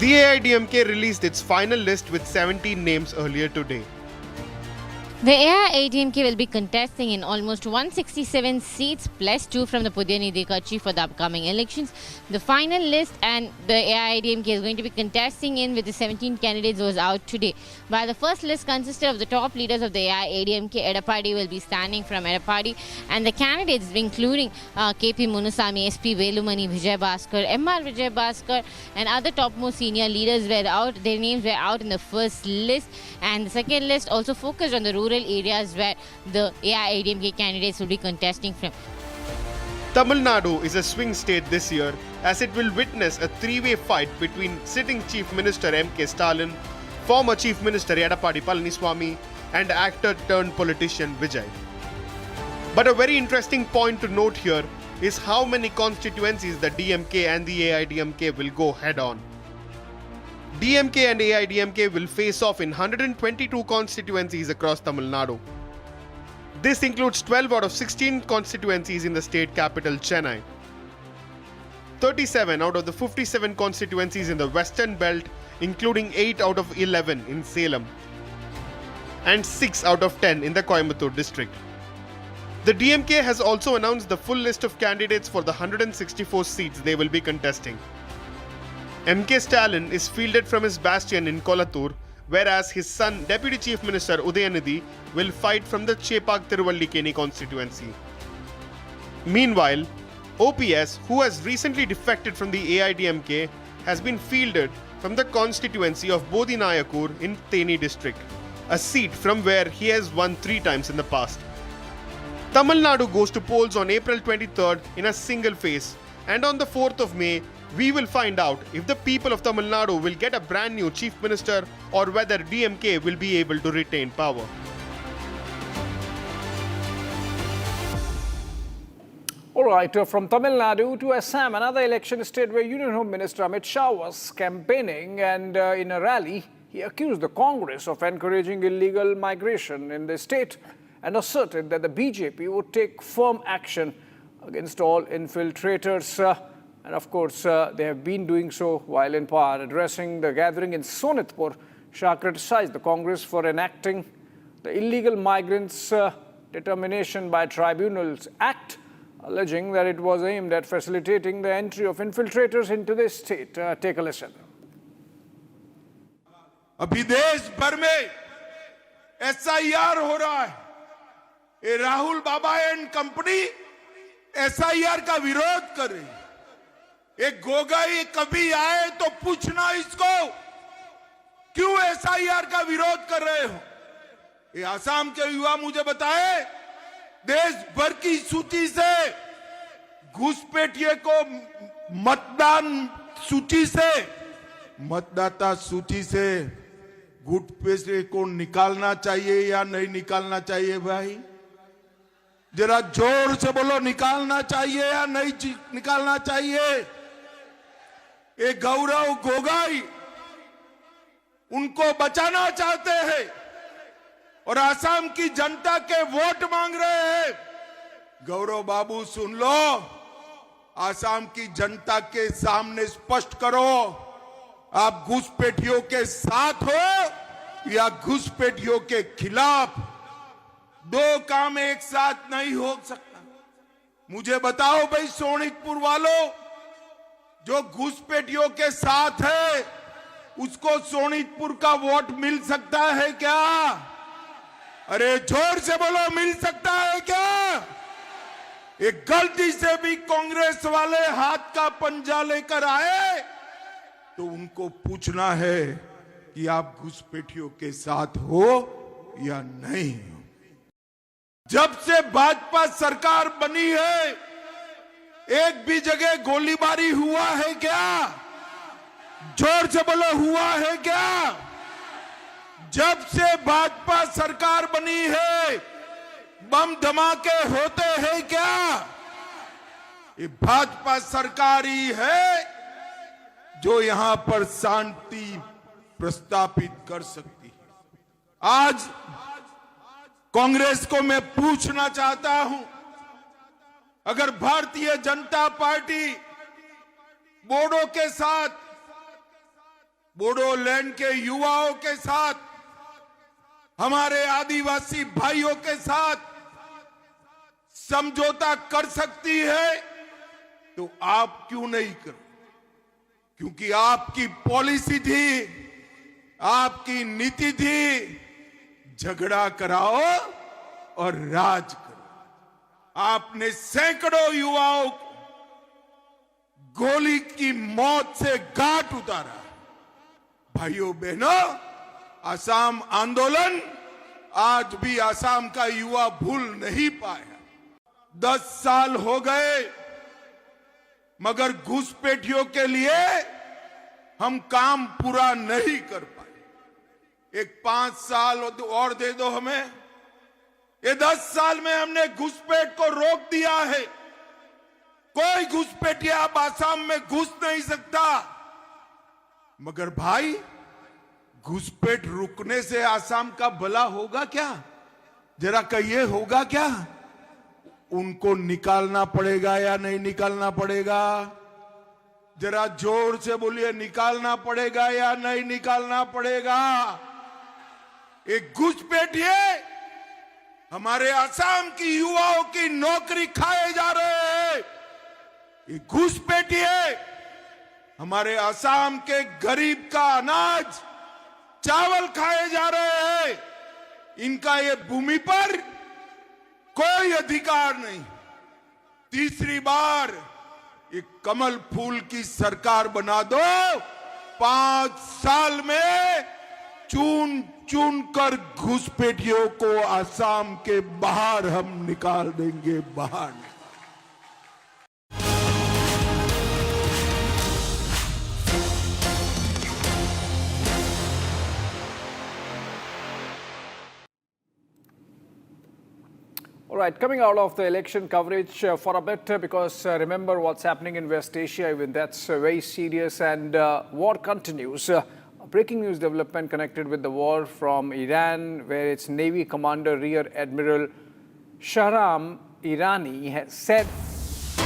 The AIDMK released its final list with 17 names earlier today. The AIADMK will be contesting in almost 167 seats plus 2 from the Pudyanidhi Kachchi for the upcoming elections. The final list and the AIADMK is going to be contesting in with the 17 candidates was out today. While the first list consisted of the top leaders of the AIADMK, Edappadi will be standing from Edappadi, and the candidates including KP Munusamy, SP Velumani, Vijay Bhaskar, MR Vijay Bhaskar and other topmost senior leaders were out. Their names were out in the first list, and the second list also focused on the rural areas where the AIADMK candidates will be contesting from. Tamil Nadu is a swing state this year as it will witness a three-way fight between sitting Chief Minister M.K. Stalin, former Chief Minister Edappadi Palaniswamy and actor-turned-politician Vijay. But a very interesting point to note here is how many constituencies the DMK and the AIDMK will go head-on. DMK and AIDMK will face off in 122 constituencies across Tamil Nadu. This includes 12 out of 16 constituencies in the state capital Chennai, 37 out of the 57 constituencies in the Western Belt, including 8 out of 11 in Salem, and 6 out of 10 in the Coimbatore district. The DMK has also announced the full list of candidates for the 164 seats they will be contesting. M.K. Stalin is fielded from his bastion in Kolattur, whereas his son, Deputy Chief Minister Udayanidhi, will fight from the Chepak Tiruvallikeni constituency. Meanwhile, OPS, who has recently defected from the AIDMK, has been fielded from the constituency of Bodhinayakur in Theni district, a seat from where he has won 3 times in the past. Tamil Nadu goes to polls on April 23rd in a single phase, and on the 4th of May, we will find out if the people of Tamil Nadu will get a brand new Chief Minister or whether DMK will be able to retain power. All right, from Tamil Nadu to Assam, another election state where Union Home Minister Amit Shah was campaigning, and in a rally, he accused the Congress of encouraging illegal migration in the state and asserted that the BJP would take firm action against all infiltrators. And of course, they have been doing so while in power. Addressing the gathering in Sonitpur, Shah criticized the Congress for enacting the Illegal Migrants Determination by Tribunals Act, alleging that it was aimed at facilitating the entry of infiltrators into the state. Take a listen. अभी देश भर में SIR हो रहा है. ये राहुल बाबा and company SIR का विरोध कर रही है. एक गोगाई कभी आए तो पूछना इसको क्यों SIR का विरोध कर रहे हो. ये आसाम के युवा मुझे बताए, देश भर की सूची से घुसपैठिए को मतदान सूची से मतदाता सूची से घुसपैठिए को निकालना चाहिए या नहीं निकालना चाहिए. भाई जरा जोर से बोलो, निकालना चाहिए या नहीं निकालना चाहिए. ये गौरव गोगाई उनको बचाना चाहते हैं और आसाम की जनता के वोट मांग रहे हैं. गौरव बाबू सुन लो, आसाम की जनता के सामने स्पष्ट करो, आप घुसपैठियों के साथ हो या घुसपैठियों के खिलाफ. 2 काम एक साथ नहीं हो सकता. मुझे बताओ भाई, सोनितपुर वालों, जो घुसपैठियों के साथ है उसको सोनितपुर का वोट मिल सकता है क्या? अरे जोर से बोलो, मिल सकता है क्या? एक गलती से भी कांग्रेस वाले हाथ का पंजा लेकर आए तो उनको पूछना है कि आप घुसपैठियों के साथ हो या नहीं. जब से भाजपा सरकार बनी है, एक भी जगह गोलीबारी हुआ है क्या? जोर से बोलो, हुआ है क्या? जब से भाजपा सरकार बनी है, बम धमाके होते हैं क्या? ये भाजपा सरकार ही है जो यहां पर शांति प्रस्थापित कर सकती है. आज कांग्रेस को मैं पूछना चाहता हूं, अगर भारतीय जनता पार्टी बोडो के साथ बोडोलैंड के युवाओं के साथ, हमारे आदिवासी भाइयों के साथ समझौता कर सकती है, तो आप क्यों नहीं करो? क्योंकि आपकी पॉलिसी थी, आपकी नीति थी, झगड़ा कराओ और राज करो। आपने सैकड़ों युवाओं को गोली की मौत से घाट उतारा। भाइयों बहनों, असम आंदोलन आज भी असम का युवा भूल नहीं पाया। 10 साल हो गए, मगर घुसपैठियों के लिए हम काम पूरा नहीं कर पाए। एक 5 साल और दे दो हमें। ये 10 साल में हमने घुसपैठ को रोक दिया है। कोई घुसपैठिया अब असम में घुस नहीं सकता। मगर भाई, घुसपैठ रुकने से असम का भला होगा क्या? जरा कहिए, होगा क्या? उनको निकालना पड़ेगा या नहीं निकालना पड़ेगा? जरा जोर से बोलिए, निकालना पड़ेगा या नहीं निकालना पड़ेगा? एक घुसपैठिए हमारे असम की युवाओं की नौकरी खाए जा रहे हैं। एक घुसपैठिए हमारे असम के गरीब का अनाज, चावल खाए जा रहे हैं। इनका ये भूमि पर कोई अधिकार नहीं। तीसरी बार एक कमल फूल की सरकार बना दो। 5 साल में चुन चुन कर घुसपैठियों को असम के बाहर हम निकाल देंगे, बाहर। All right, coming out of the election coverage for a bit, because remember what's happening in West Asia, even that's very serious, and war continues. Breaking news development connected with the war from Iran, where its Navy Commander Rear Admiral Shahram Irani has said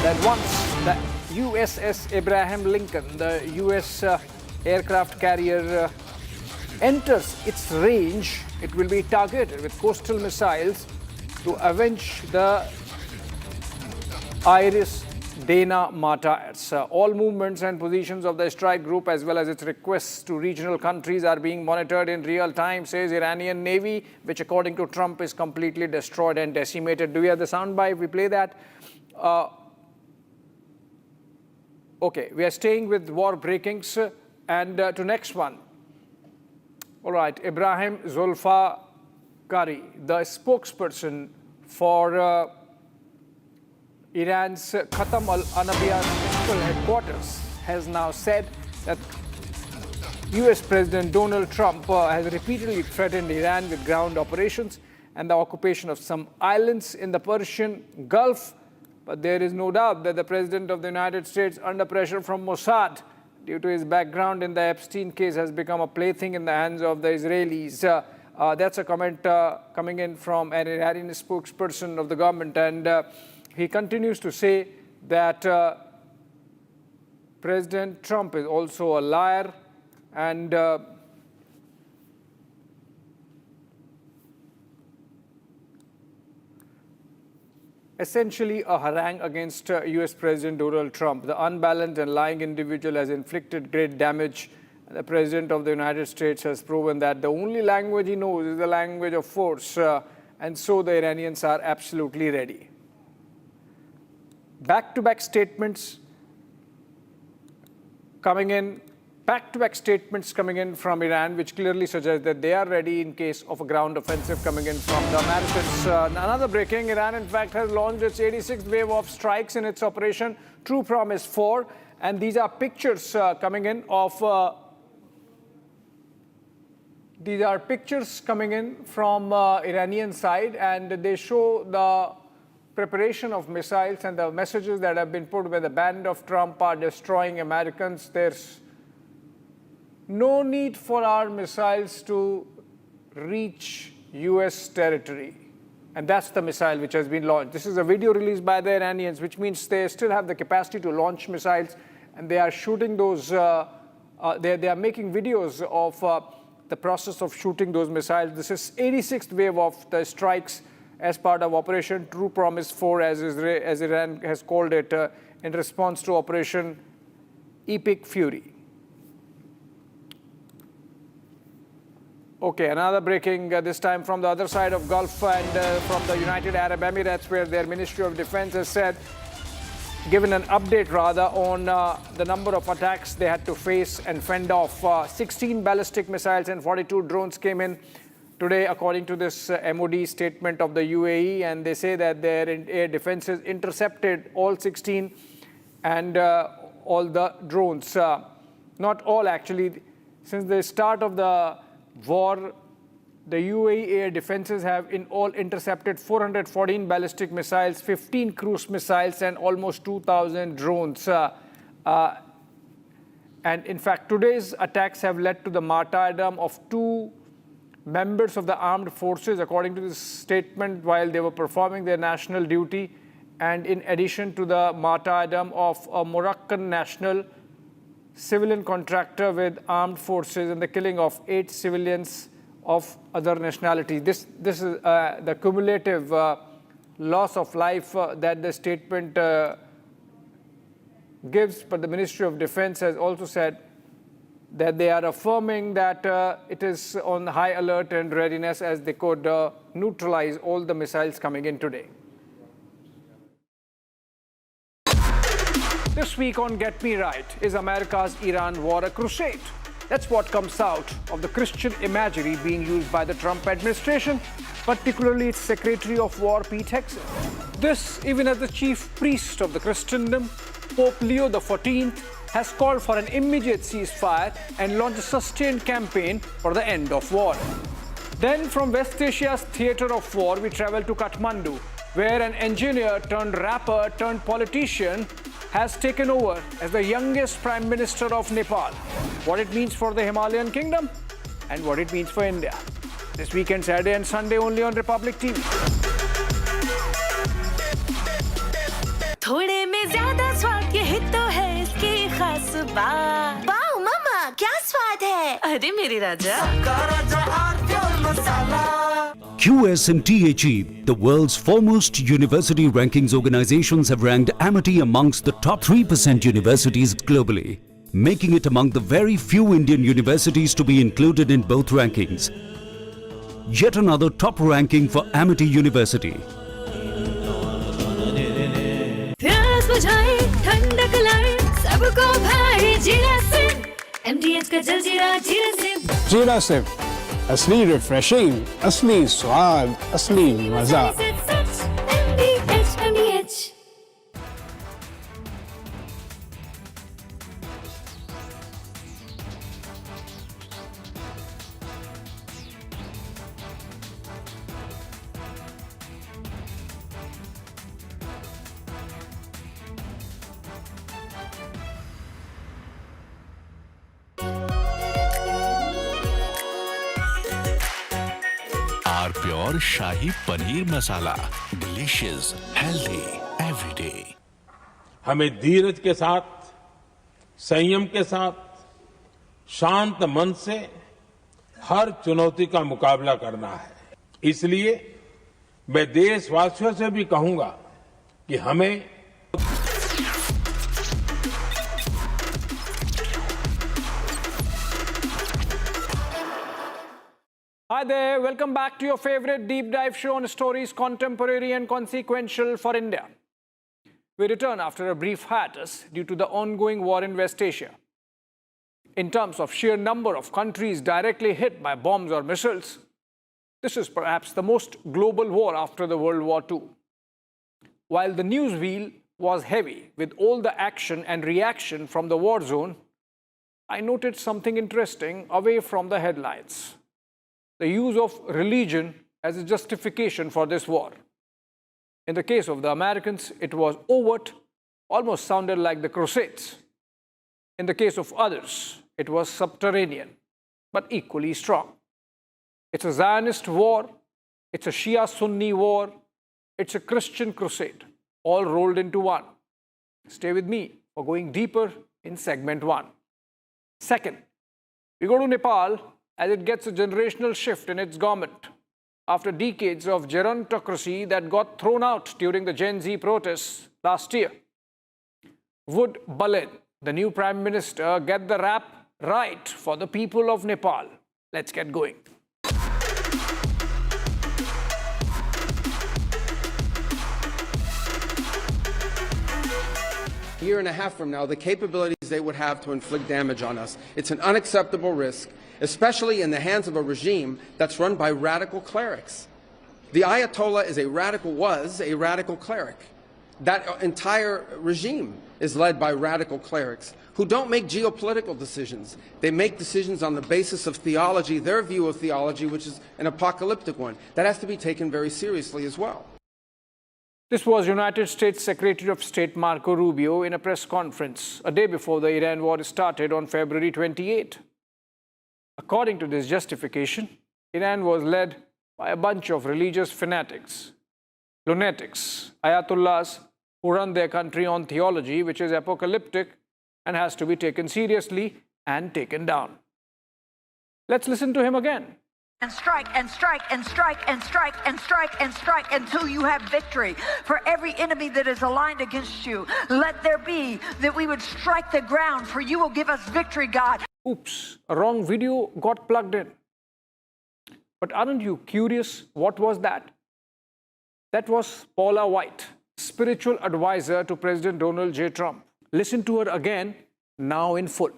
that once the USS Abraham Lincoln, the US aircraft carrier, enters its range, it will be targeted with coastal missiles to avenge the Iris Dana martyrs. All movements and positions of the strike group, as well as its requests to regional countries, are being monitored in real time, says Iranian Navy, which according to Trump is completely destroyed and decimated. Do we have the soundbite? We play that. Okay, we are staying with war breakings, and to next one. All right, Ibrahim Zulfikari, the spokesperson for Iran's Khatam al-Anabiyya central headquarters, has now said that US President Donald Trump has repeatedly threatened Iran with ground operations and the occupation of some islands in the Persian Gulf. But there is no doubt that the President of the United States, under pressure from Mossad, due to his background in the Epstein case, has become a plaything in the hands of the Israelis. That's a comment coming in from an Iranian spokesperson of the government, and he continues to say that President Trump is also a liar, and essentially a harangue against US President Donald Trump. The unbalanced and lying individual has inflicted great damage. The President of the United States has proven that the only language he knows is the language of force, and so the Iranians are absolutely ready. Back-to-back statements coming in from Iran, which clearly suggest that they are ready in case of a ground offensive coming in from the Americans. Another breaking, Iran in fact has launched its 86th wave of strikes in its Operation True Promise 4, and these are pictures coming in of these are pictures coming in from Iranian side, and they show the preparation of missiles and the messages that have been put where the band of Trump are destroying Americans. There's no need for our missiles to reach US territory. And that's the missile which has been launched. This is a video released by the Iranians, which means they still have the capacity to launch missiles, and they are shooting those they are making videos of the process of shooting those missiles. This is 86th wave of the strikes as part of Operation True Promise 4, as Iran has called it, in response to Operation Epic Fury. Okay, another breaking, this time from the other side of Gulf and from the United Arab Emirates, where their Ministry of Defense has said, given an update rather on the number of attacks they had to face and fend off. 16 ballistic missiles and 42 drones came in today, according to this MOD statement of the UAE, and they say that their air defenses intercepted all 16 and all the drones. Not all, actually. Since the start of the war, the UAE air defenses have in all intercepted 414 ballistic missiles, 15 cruise missiles, and almost 2,000 drones. And in fact, today's attacks have led to the martyrdom of 2 members of the armed forces, according to this statement, while they were performing their national duty, and in addition to the martyrdom of a Moroccan national civilian contractor with armed forces and the killing of 8 civilians of other nationalities. This is the cumulative loss of life that the statement gives, but the Ministry of Defense has also said that they are affirming that it is on high alert and readiness as they could neutralize all the missiles coming in today. This week on Get Me Right, is America's Iran war a crusade? That's what comes out of the Christian imagery being used by the Trump administration, particularly its Secretary of War, Pete Hegseth. This, even as the chief priest of the Christendom, Pope Leo XIV, has called for an immediate ceasefire and launched a sustained campaign for the end of war. Then, from West Asia's theatre of war, we travel to Kathmandu, where an engineer turned rapper turned politician has taken over as the youngest Prime Minister of Nepal. What it means for the Himalayan kingdom and what it means for India. This weekend, Saturday and Sunday, only on Republic TV. थोड़े में ज्यादा स्वाद ये तो है इसकी खास बात। वाओ मम्मा, क्या स्वाद है? अरे मेरे राजा। QSMTHE, the world's foremost university rankings organizations, have ranked Amity amongst the top 3% universities globally, making it among the very few Indian universities to be included in both rankings. Yet another top ranking for Amity University. प्यास बुझाए, ठंडक लाए, सबको भाए जीरा SIM. MDH का जलजीरा जीरा SIM. जीरा सिम, असली रिफ्रेशिंग, असली स्वाद, असली मजा। MDH। Our pure Shahi Paneer Masala. Delicious, healthy, every day. हमें धीरज के साथ, संयम के साथ, शांत मन से हर चुनौती का मुकाबला करना है। इसलिए मैं देशवासियों से भी कहूंगा कि हमें Hi there, welcome back to your favorite deep dive show on stories contemporary and consequential for India. We return after a brief hiatus due to the ongoing war in West Asia. In terms of sheer number of countries directly hit by bombs or missiles, this is perhaps the most global war after the World War II. While the news wheel was heavy with all the action and reaction from the war zone, I noted something interesting away from the headlines. The use of religion as a justification for this war. In the case of the Americans, it was overt, almost sounded like the Crusades. In the case of others, it was subterranean, but equally strong. It's a Zionist war, it's a Shia-Sunni war, it's a Christian crusade, all rolled into one. Stay with me for going deeper in segment 1. Second, we go to Nepal as it gets a generational shift in its government. After decades of gerontocracy that got thrown out during the Gen Z protests last year, would Balen, the new Prime Minister, get the rap right for the people of Nepal? Let's get going. A year and a half from now, the capabilities they would have to inflict damage on us. It's an unacceptable risk, especially in the hands of a regime that's run by radical clerics. The Ayatollah was a radical cleric. That entire regime is led by radical clerics who don't make geopolitical decisions. They make decisions on the basis of theology, their view of theology, which is an apocalyptic one. That has to be taken very seriously as well. This was United States Secretary of State Marco Rubio in a press conference a day before the Iran war started on February 28. According to this justification, Iran was led by a bunch of religious fanatics, lunatics, ayatollahs who run their country on theology which is apocalyptic and has to be taken seriously and taken down. Let's listen to him again. And strike and strike and strike and strike and strike and strike until you have victory. For every enemy that is aligned against you, let there be that we would strike the ground, for you will give us victory, God. Oops, a wrong video got plugged in. But aren't you curious what was that? That was Paula White, spiritual advisor to President Donald J. Trump. Listen to her again, now in full.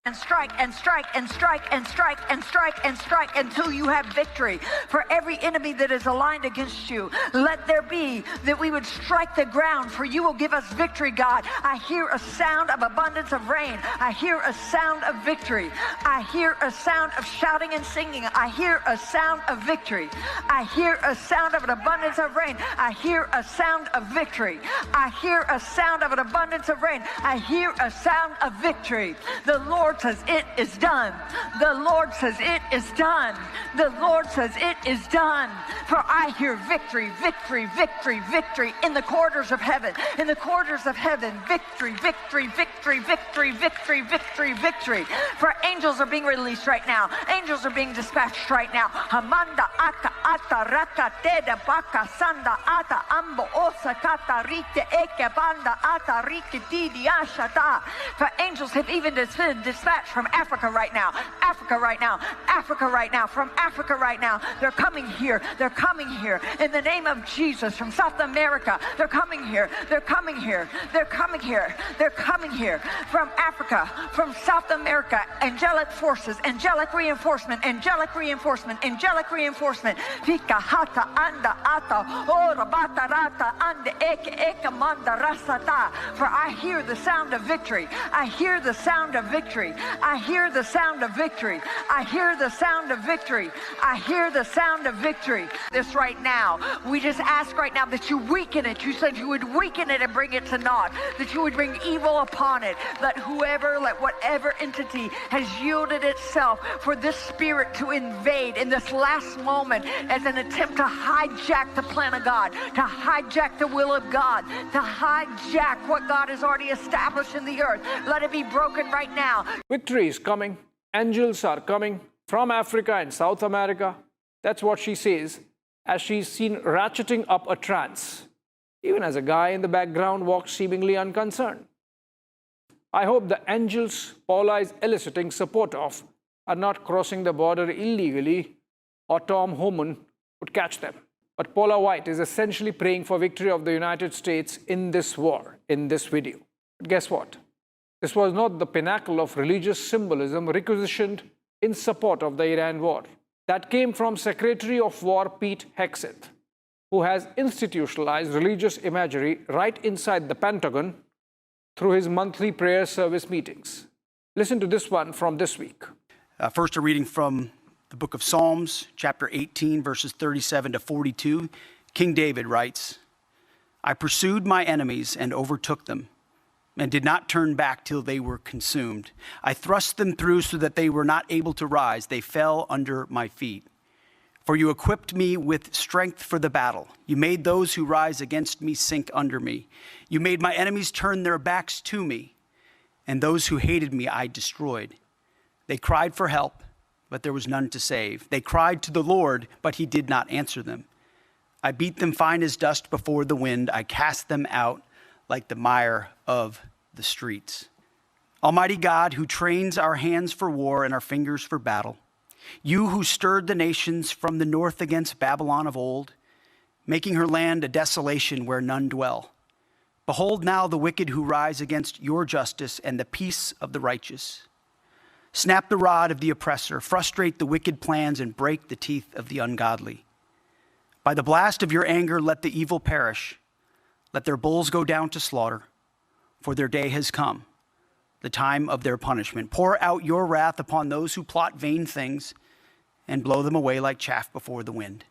And strike and strike and strike and strike and strike and strike until you have victory. For every enemy that is aligned against you, let there be that we would strike the ground, for you will give us victory, God. I hear a sound of abundance of rain. I hear a sound of victory. I hear a sound of shouting and singing. I hear a sound of victory. I hear a sound of an abundance of rain. I hear a sound of victory. I hear a sound of an abundance of rain. I hear a sound of victory. The Lord says it is done. The Lord says it is done. The Lord says it is done. For I hear victory, victory, victory, victory in the corridors of heaven. In the corridors of heaven, victory, victory, victory, victory, victory, victory, victory. For angels are being released right now. Angels are being dispatched right now. Hamanda aka ata raka teda baka sanda ata ambo osa kata rite eke banda ata rike didi ashata. For angels have even been dispatched from Africa right now. Africa right now. Africa right now. From Africa right now. They're coming here. They're coming here. In the name of Jesus. From South America. They're coming here. They're coming here. They're coming here. They're coming here. From Africa. From South America. Angelic forces. Angelic reinforcement. Angelic reinforcement. Angelic reinforcement. Fika hata anda ata. Ora bata rata ande eke eke manda rasata. For I hear the sound of victory. I hear the sound of victory. I hear the sound of victory. I hear the sound of victory. I hear the sound of victory. This right now, we just ask right now that you weaken it. You said you would weaken it and bring it to naught. That you would bring evil upon it. Let whatever entity has yielded itself for this spirit to invade in this last moment as an attempt to hijack the plan of God, to hijack the will of God, to hijack what God has already established in the earth. Let it be broken right now. Victory is coming. Angels are coming from Africa and South America. That's what she says as she's seen ratcheting up a trance, even as a guy in the background walks seemingly unconcerned. I hope the angels Paula is eliciting support of are not crossing the border illegally, or Tom Homan would catch them. But Paula White is essentially praying for victory of the United States in this war, in this video. But guess what? This was not the pinnacle of religious symbolism requisitioned in support of the Iran war. That came from Secretary of War Pete Hegseth, who has institutionalized religious imagery right inside the Pentagon through his monthly prayer service meetings. Listen to this one from this week. First, a reading from the book of Psalms, chapter 18, verses 37 to 42. King David writes, I pursued my enemies and overtook them, and did not turn back till they were consumed. I thrust them through so that they were not able to rise. They fell under my feet. For you equipped me with strength for the battle. You made those who rise against me sink under me. You made my enemies turn their backs to me, and those who hated me I destroyed. They cried for help, but there was none to save. They cried to the Lord, but he did not answer them. I beat them fine as dust before the wind. I cast them out like the mire of the streets. Almighty God, who trains our hands for war and our fingers for battle, you who stirred the nations from the north against Babylon of old, making her land a desolation where none dwell. Behold now the wicked who rise against your justice and the peace of the righteous. Snap the rod of the oppressor, frustrate the wicked plans, and break the teeth of the ungodly. By the blast of your anger, let the evil perish. Let their bulls go down to slaughter, for their day has come, the time of their punishment. Pour out your wrath upon those who plot vain things and blow them away like chaff before the wind.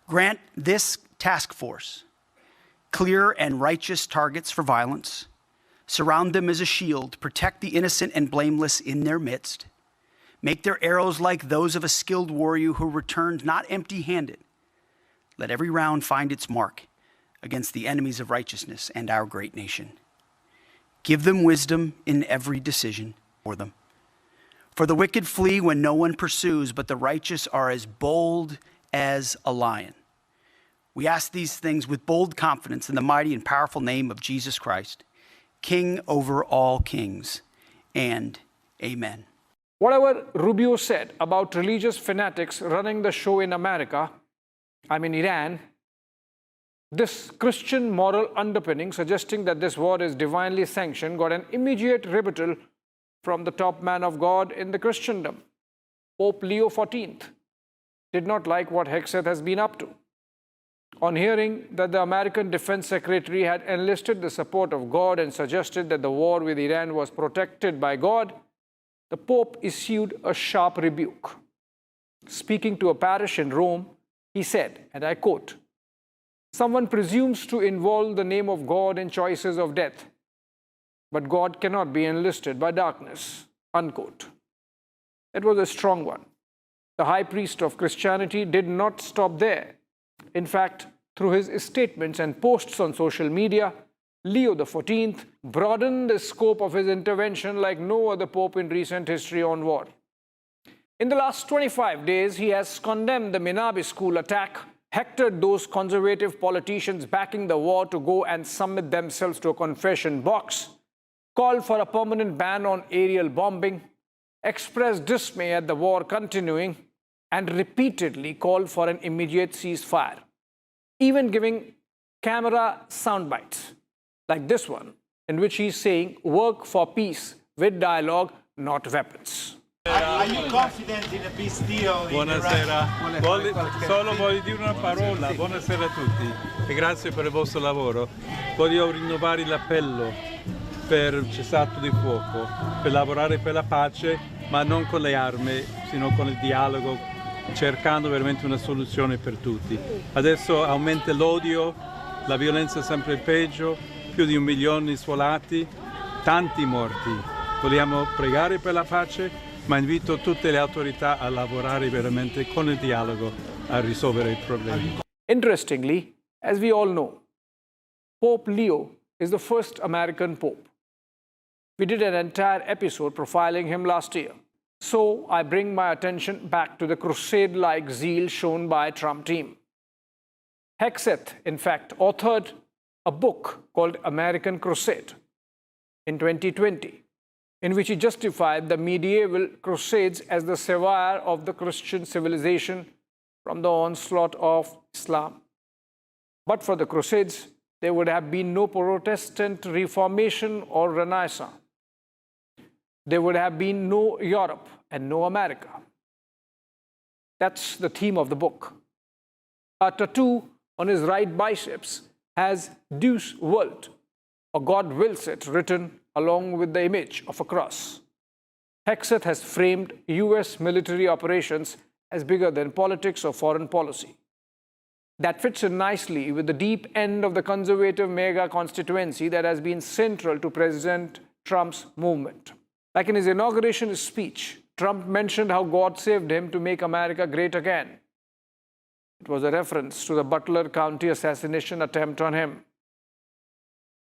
Grant this task force clear and righteous targets for violence. Surround them as a shield. Protect the innocent and blameless in their midst. Make their arrows like those of a skilled warrior who returned not empty-handed. Let every round find its mark against the enemies of righteousness and our great nation. Give them wisdom in every decision for them. For the wicked flee when no one pursues, but the righteous are as bold as a lion. We ask these things with bold confidence in the mighty and powerful name of Jesus Christ, King over all kings, and amen. Whatever Rubio said about religious fanatics running the show in America, Iran, this Christian moral underpinning suggesting that this war is divinely sanctioned got an immediate rebuttal from the top man of God in the Christendom. Pope Leo XIV did not like what Hegseth has been up to. On hearing that the American Defense Secretary had enlisted the support of God and suggested that the war with Iran was protected by God, the Pope issued a sharp rebuke. Speaking to a parish in Rome, he said, and I quote, "Someone presumes to involve the name of God in choices of death, but God cannot be enlisted by darkness," unquote. It was a strong one. The high priest of Christianity did not stop there. In fact, through his statements and posts on social media, Leo XIV broadened the scope of his intervention like no other pope in recent history on war. In the last 25 days, he has condemned the Minabi school attack, hectored those conservative politicians backing the war to go and submit themselves to a confession box, called for a permanent ban on aerial bombing, expressed dismay at the war continuing, and repeatedly called for an immediate ceasefire, even giving camera soundbites like this one, in which he's saying, "Work for peace with dialogue, not weapons." Are you confident in a peace deal? Buonasera, solo voglio dire una parola. Buonasera a tutti e grazie per il vostro lavoro. Voglio rinnovare l'appello per il cessato di fuoco, per lavorare per la pace, ma non con le armi, sino con il dialogo, cercando veramente una soluzione per tutti. Adesso aumenta l'odio, la violenza è sempre peggio, più di 1 milione di sfolati, tanti morti. Vogliamo pregare per la pace, ma invito tutte le autorità a lavorare veramente con il dialogo a risolvere i problemi. Interestingly, as we all know, Pope Leo is the first American pope. We did an entire episode profiling him last year. So I bring my attention back to the crusade-like zeal shown by Trump team. Hegseth, in fact, authored a book called American Crusade in 2020, in which he justified the medieval crusades as the savior of the Christian civilization from the onslaught of Islam. But for the crusades, there would have been no Protestant Reformation or Renaissance. There would have been no Europe and no America. That's the theme of the book. A tattoo on his right biceps has Deus Vult, or God wills it, written along with the image of a cross. Hegseth has framed US military operations as bigger than politics or foreign policy. That fits in nicely with the deep end of the conservative mega constituency that has been central to President Trump's movement. Like in his inauguration speech, Trump mentioned how God saved him to make America great again. It was a reference to the Butler County assassination attempt on him.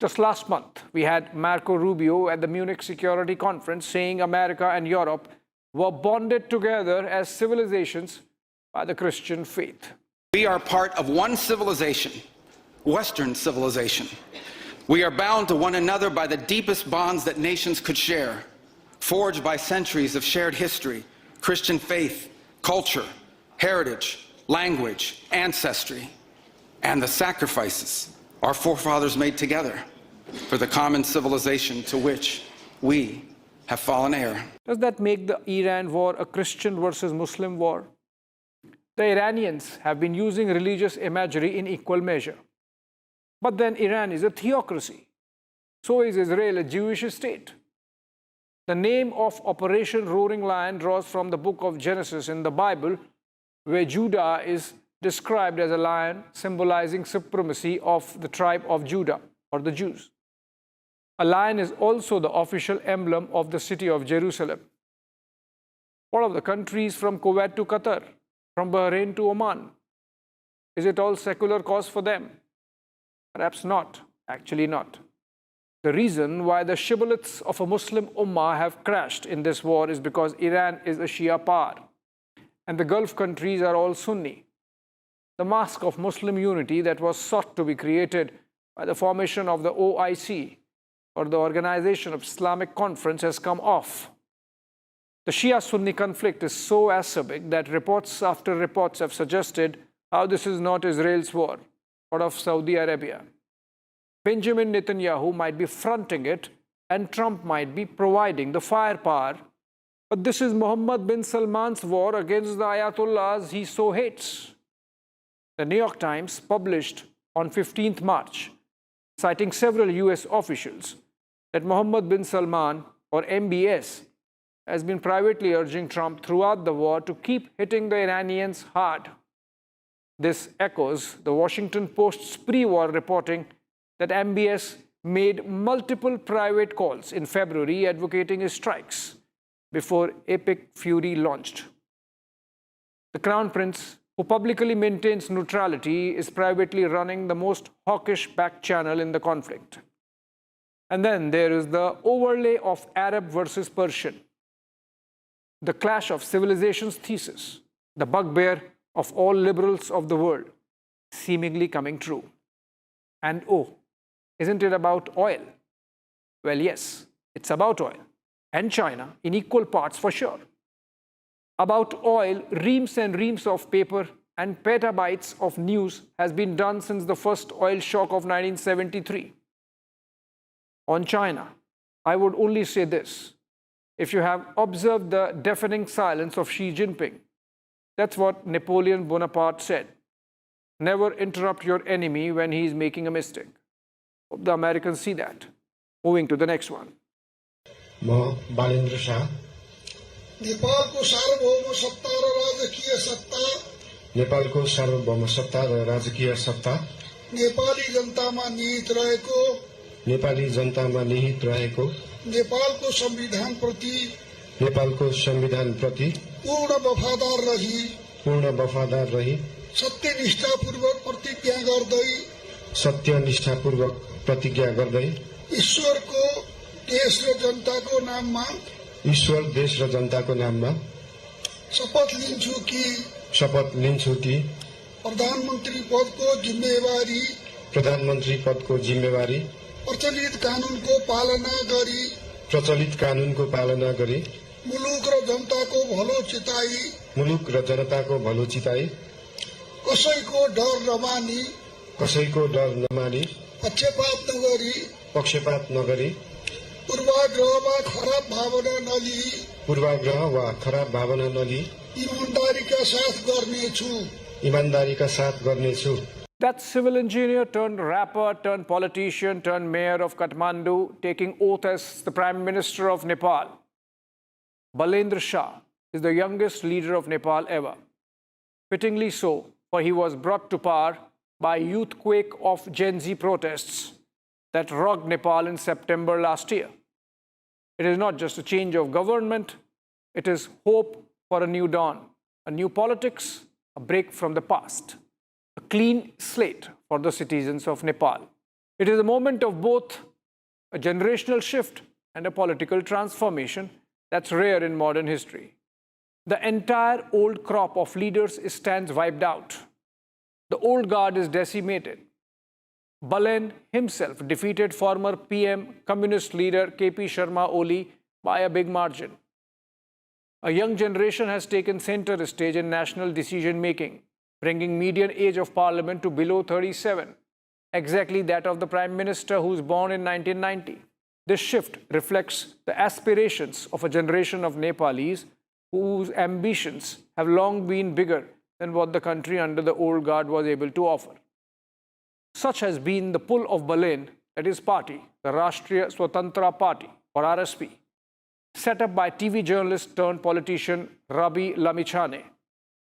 Just last month, we had Marco Rubio at the Munich Security Conference saying America and Europe were bonded together as civilizations by the Christian faith. We are part of one civilization, Western civilization. We are bound to one another by the deepest bonds that nations could share, forged by centuries of shared history, Christian faith, culture, heritage, language, ancestry, and the sacrifices our forefathers made together for the common civilization to which we have fallen heir. Does that make the Iran war a Christian versus Muslim war? The Iranians have been using religious imagery in equal measure. But then Iran is a theocracy. So is Israel a Jewish state. The name of Operation Roaring Lion draws from the book of Genesis in the Bible, where Judah is described as a lion, symbolizing supremacy of the tribe of Judah, or the Jews. A lion is also the official emblem of the city of Jerusalem. What of the countries from Kuwait to Qatar, from Bahrain to Oman? Is it all secular cause for them? Perhaps not, actually not. The reason why the shibboleths of a Muslim ummah have crashed in this war is because Iran is a Shia power, and the Gulf countries are all Sunni. The mask of Muslim unity that was sought to be created by the formation of the OIC, or the Organization of Islamic Conference, has come off. The Shia-Sunni conflict is so acerbic that reports after reports have suggested how this is not Israel's war, but of Saudi Arabia. Benjamin Netanyahu might be fronting it, and Trump might be providing the firepower. But this is Mohammed bin Salman's war against the Ayatollahs he so hates. The New York Times published on 15th March, citing several US officials, that Mohammed bin Salman, or MBS, has been privately urging Trump throughout the war to keep hitting the Iranians hard. This echoes the Washington Post's pre-war reporting that MBS made multiple private calls in February advocating his strikes before Epic Fury launched. The Crown Prince, who publicly maintains neutrality, is privately running the most hawkish back channel in the conflict. And then there is the overlay of Arab versus Persian, the clash of civilizations thesis, the bugbear of all liberals of the world, seemingly coming true. And oh, isn't it about oil? Well, yes, it's about oil, and China in equal parts for sure. About oil, reams and reams of paper and petabytes of news has been done since the first oil shock of 1973. On China, I would only say this: if you have observed the deafening silence of Xi Jinping, that's what Napoleon Bonaparte said. Never interrupt your enemy when he is making a mistake. Hope the Americans see that. Moving to the next one. Balen Shah. Nepal को सार्वभौम सत्ता र राजकीय सत्ता नेपालको सार्वभौम सत्ता र राजकीय सत्ता नेपाली जनतामा निहित रहेको नेपालको संविधान प्रति पूर्ण वफादार रही सत्यनिष्ठापूर्वक प्रतिज्ञा गर्दै ईश्वर देश र जनताको नाममा शपथ लिन्छु कि प्रधानमन्त्री पदको जिम्मेवारी प्रचलित कानूनको पालना गरी मुलुक र जनताको भलो चिताई कसैको डर नमानी पक्षपात नगरी पूर्वाग्रह वा खराब भावना नलिई ईमानदारीका साथ गर्नेछु. That civil engineer turned rapper, turned politician, turned mayor of Kathmandu, taking oath as the Prime Minister of Nepal. Balen Shah is the youngest leader of Nepal ever. Fittingly so, for he was brought to power by a youth quake of Gen Z protests that rocked Nepal in September last year. It is not just a change of government, it is hope for a new dawn, a new politics, a break from the past, a clean slate for the citizens of Nepal. It is a moment of both a generational shift and a political transformation that's rare in modern history. the entire old crop of leaders stands wiped out. The old guard is decimated. Balen himself defeated former PM Communist leader KP Sharma Oli by a big margin. A young generation has taken center stage in national decision-making, bringing median age of parliament to below 37, exactly that of the Prime Minister who was born in 1990. This shift reflects the aspirations of a generation of Nepalis whose ambitions have long been bigger than what the country under the old guard was able to offer. Such has been the pull of Balen that his party, the Rashtriya Swatantra Party, or RSP, set up by TV journalist turned politician Rabi Lamichhane,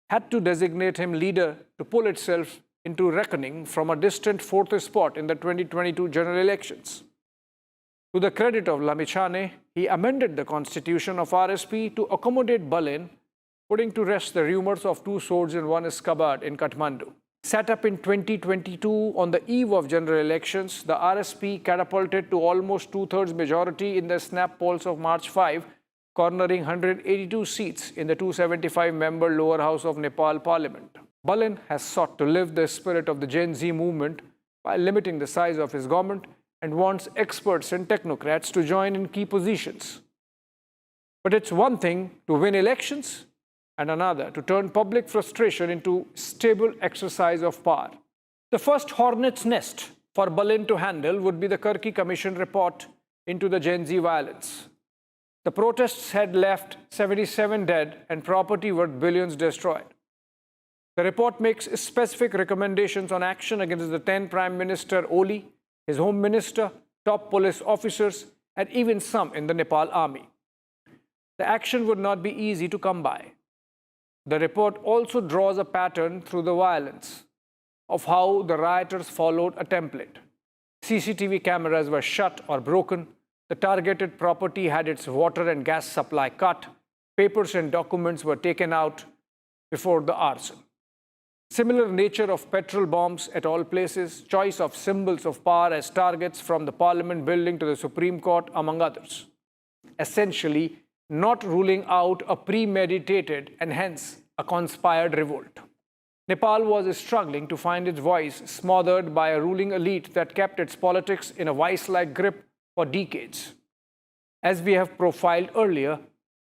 had to designate him leader to pull itself into reckoning from a distant fourth spot in the 2022 general elections. To the credit of Lamichhane, he amended the constitution of RSP to accommodate Balen, putting to rest the rumors of two swords in one scabbard in Kathmandu. Set up in 2022 on the eve of general elections, the RSP catapulted to almost two-thirds majority in the snap polls of March 5, cornering 182 seats in the 275-member lower house of Nepal parliament. Balen has sought to live the spirit of the Gen Z movement by limiting the size of his government and wants experts and technocrats to join in key positions. But it's one thing to win elections and another to turn public frustration into stable exercise of power. The first hornet's nest for Balen to handle would be the Karki Commission report into the Gen Z violence. The protests had left 77 dead and property worth billions destroyed. The report makes specific recommendations on action against the 10 Prime Minister Oli, his Home Minister, top police officers, and even some in the Nepal army. The action would not be easy to come by. The report also draws a pattern through the violence of how the rioters followed a template. CCTV cameras were shut or broken, the targeted property had its water and gas supply cut, papers and documents were taken out before the arson. Similar nature of petrol bombs at all places, choice of symbols of power as targets from the Parliament building to the Supreme Court, among others. Essentially, not ruling out a premeditated and hence a conspired revolt. Nepal was struggling to find its voice, smothered by a ruling elite that kept its politics in a vice-like grip for decades. As we have profiled earlier,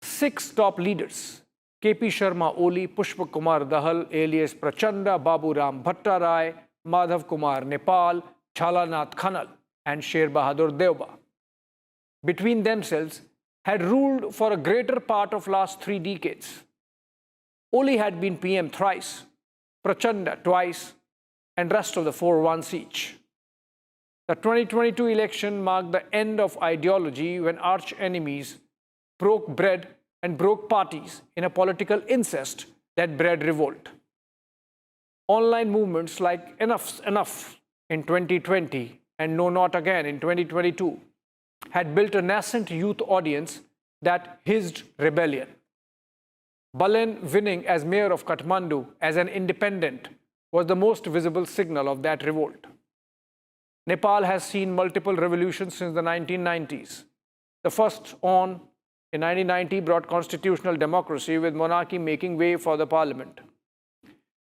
6 top leaders, KP Sharma Oli, Pushpa Kumar Dahal alias Prachanda, Baburam Bhattarai, Madhav Kumar Nepal, Chalanath Khanal, and Sher Bahadur Deuba, between themselves had ruled for a greater part of last 3 decades. Oli had been PM thrice, Prachanda twice, and rest of the 4 once each. The 2022 election marked the end of ideology when arch enemies broke bread and broke parties in a political incest that bred revolt. Online movements like Enough's Enough in 2020 and No Not Again in 2022 had built a nascent youth audience that hissed rebellion. Balen winning as mayor of Kathmandu as an independent was the most visible signal of that revolt. Nepal has seen multiple revolutions since the 1990s. The first in 1990 brought constitutional democracy, with monarchy making way for the parliament.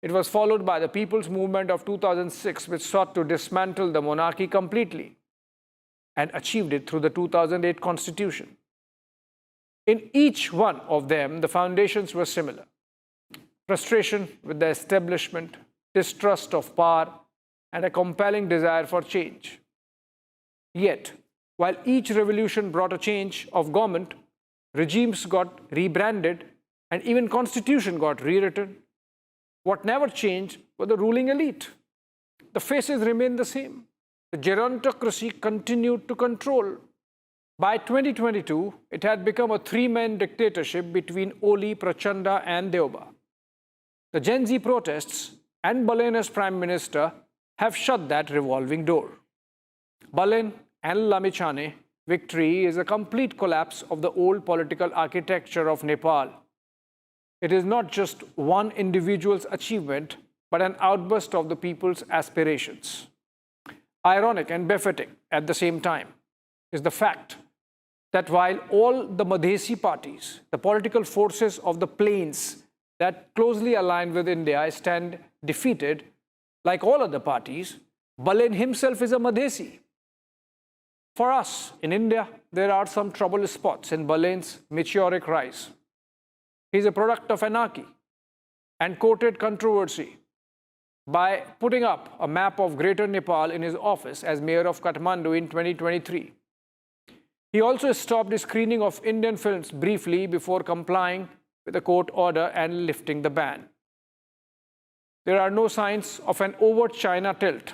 It was followed by the People's Movement of 2006, which sought to dismantle the monarchy completely and achieved it through the 2008 constitution. In each one of them, the foundations were similar: frustration with the establishment, distrust of power, and a compelling desire for change. Yet, while each revolution brought a change of government, regimes got rebranded, and even constitution got rewritten, what never changed was the ruling elite. The faces remained the same. The gerontocracy continued to control. By 2022, it had become a 3-man dictatorship between Oli, Prachanda, and Deuba. The Gen Z protests and Balen as Prime Minister have shut that revolving door. Balen and Lamichhane victory is a complete collapse of the old political architecture of Nepal. It is not just one individual's achievement, but an outburst of the people's aspirations. Ironic and befitting at the same time is the fact that while all the Madhesi parties, the political forces of the plains that closely align with India, stand defeated, like all other parties, Balen himself is a Madhesi. For us in India, there are some trouble spots in Balen's meteoric rise. He is a product of anarchy and courted controversy by putting up a map of Greater Nepal in his office as mayor of Kathmandu in 2023. He also stopped the screening of Indian films briefly before complying with a court order and lifting the ban. There are no signs of an overt China tilt,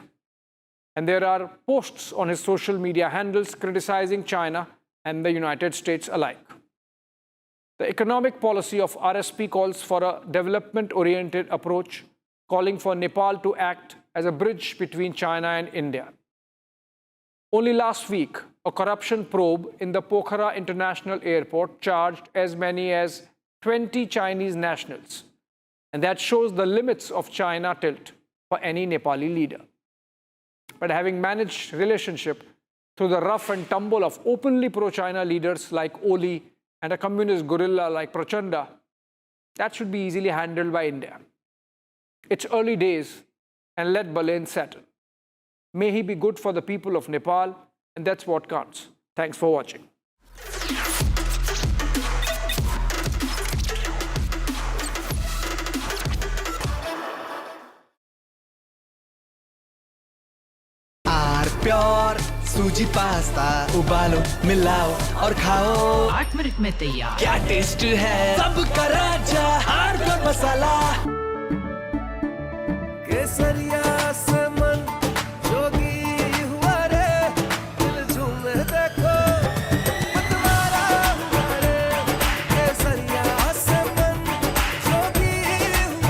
and there are posts on his social media handles criticizing China and the United States alike. The economic policy of RSP calls for a development-oriented approach, calling for Nepal to act as a bridge between China and India. Only last week, a corruption probe in the Pokhara International Airport charged as many as 20 Chinese nationals, and that shows the limits of China tilt for any Nepali leader. But having managed relationship through the rough and tumble of openly pro-China leaders like Oli and a communist guerrilla like Prachanda, that should be easily handled by India. It's early days, and let Balen settle. May he be good for the people of Nepal, and that's what counts. Thanks for watching. Pure सूजी pasta उबालो मिलाओ और खाओ 8 minute में तैयार। क्या test है सबका राजा आरनब मसाला केसरिया से मन जोगी हुआ रे दिल झूमे देखो मतवारा हुआ रे केसरिया से मन जोगी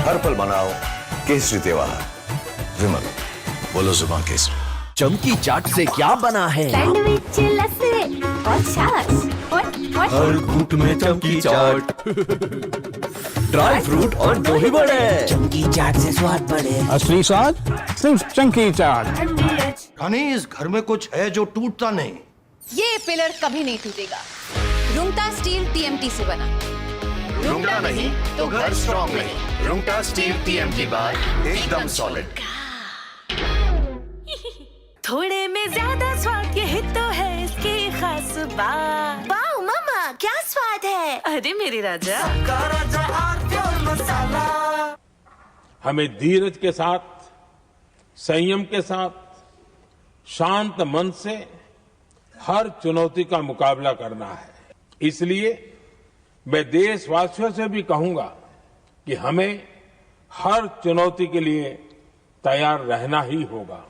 हर पल बनाओ केसरी त्योहार विमल बोलो जुबान केसरी चमकी चाट से क्या बना है सैंडविच लस्सी और छाछ और हर घूंट में चमकी चाट ड्राई फ्रूट और दही बड़े चमकी चाट से स्वाद बढ़े असली स्वाद सिर्फ चंकी चाट। रानी इस घर में कुछ है जो टूटता नहीं। ये पिलर कभी नहीं टूटेगा। रुंगटा स्टील TMT से बना। रुंगटा नहीं तो घर स्ट्रॉन्ग नहीं। रुंगटा स्टील TMT बार एकदम सॉलिड। थोड़े में ज्यादा स्वाद यही तो है इसकी खास बात। वाओ मामा क्या स्वाद है। अरे मेरे राजा मसाला। हमें धीरज के साथ, संयम के साथ, शांत मन से हर चुनौती का मुकाबला करना है। इसलिए मैं देशवासियों से भी कहूंगा कि हमें हर चुनौती के लिए तैयार रहना ही होगा।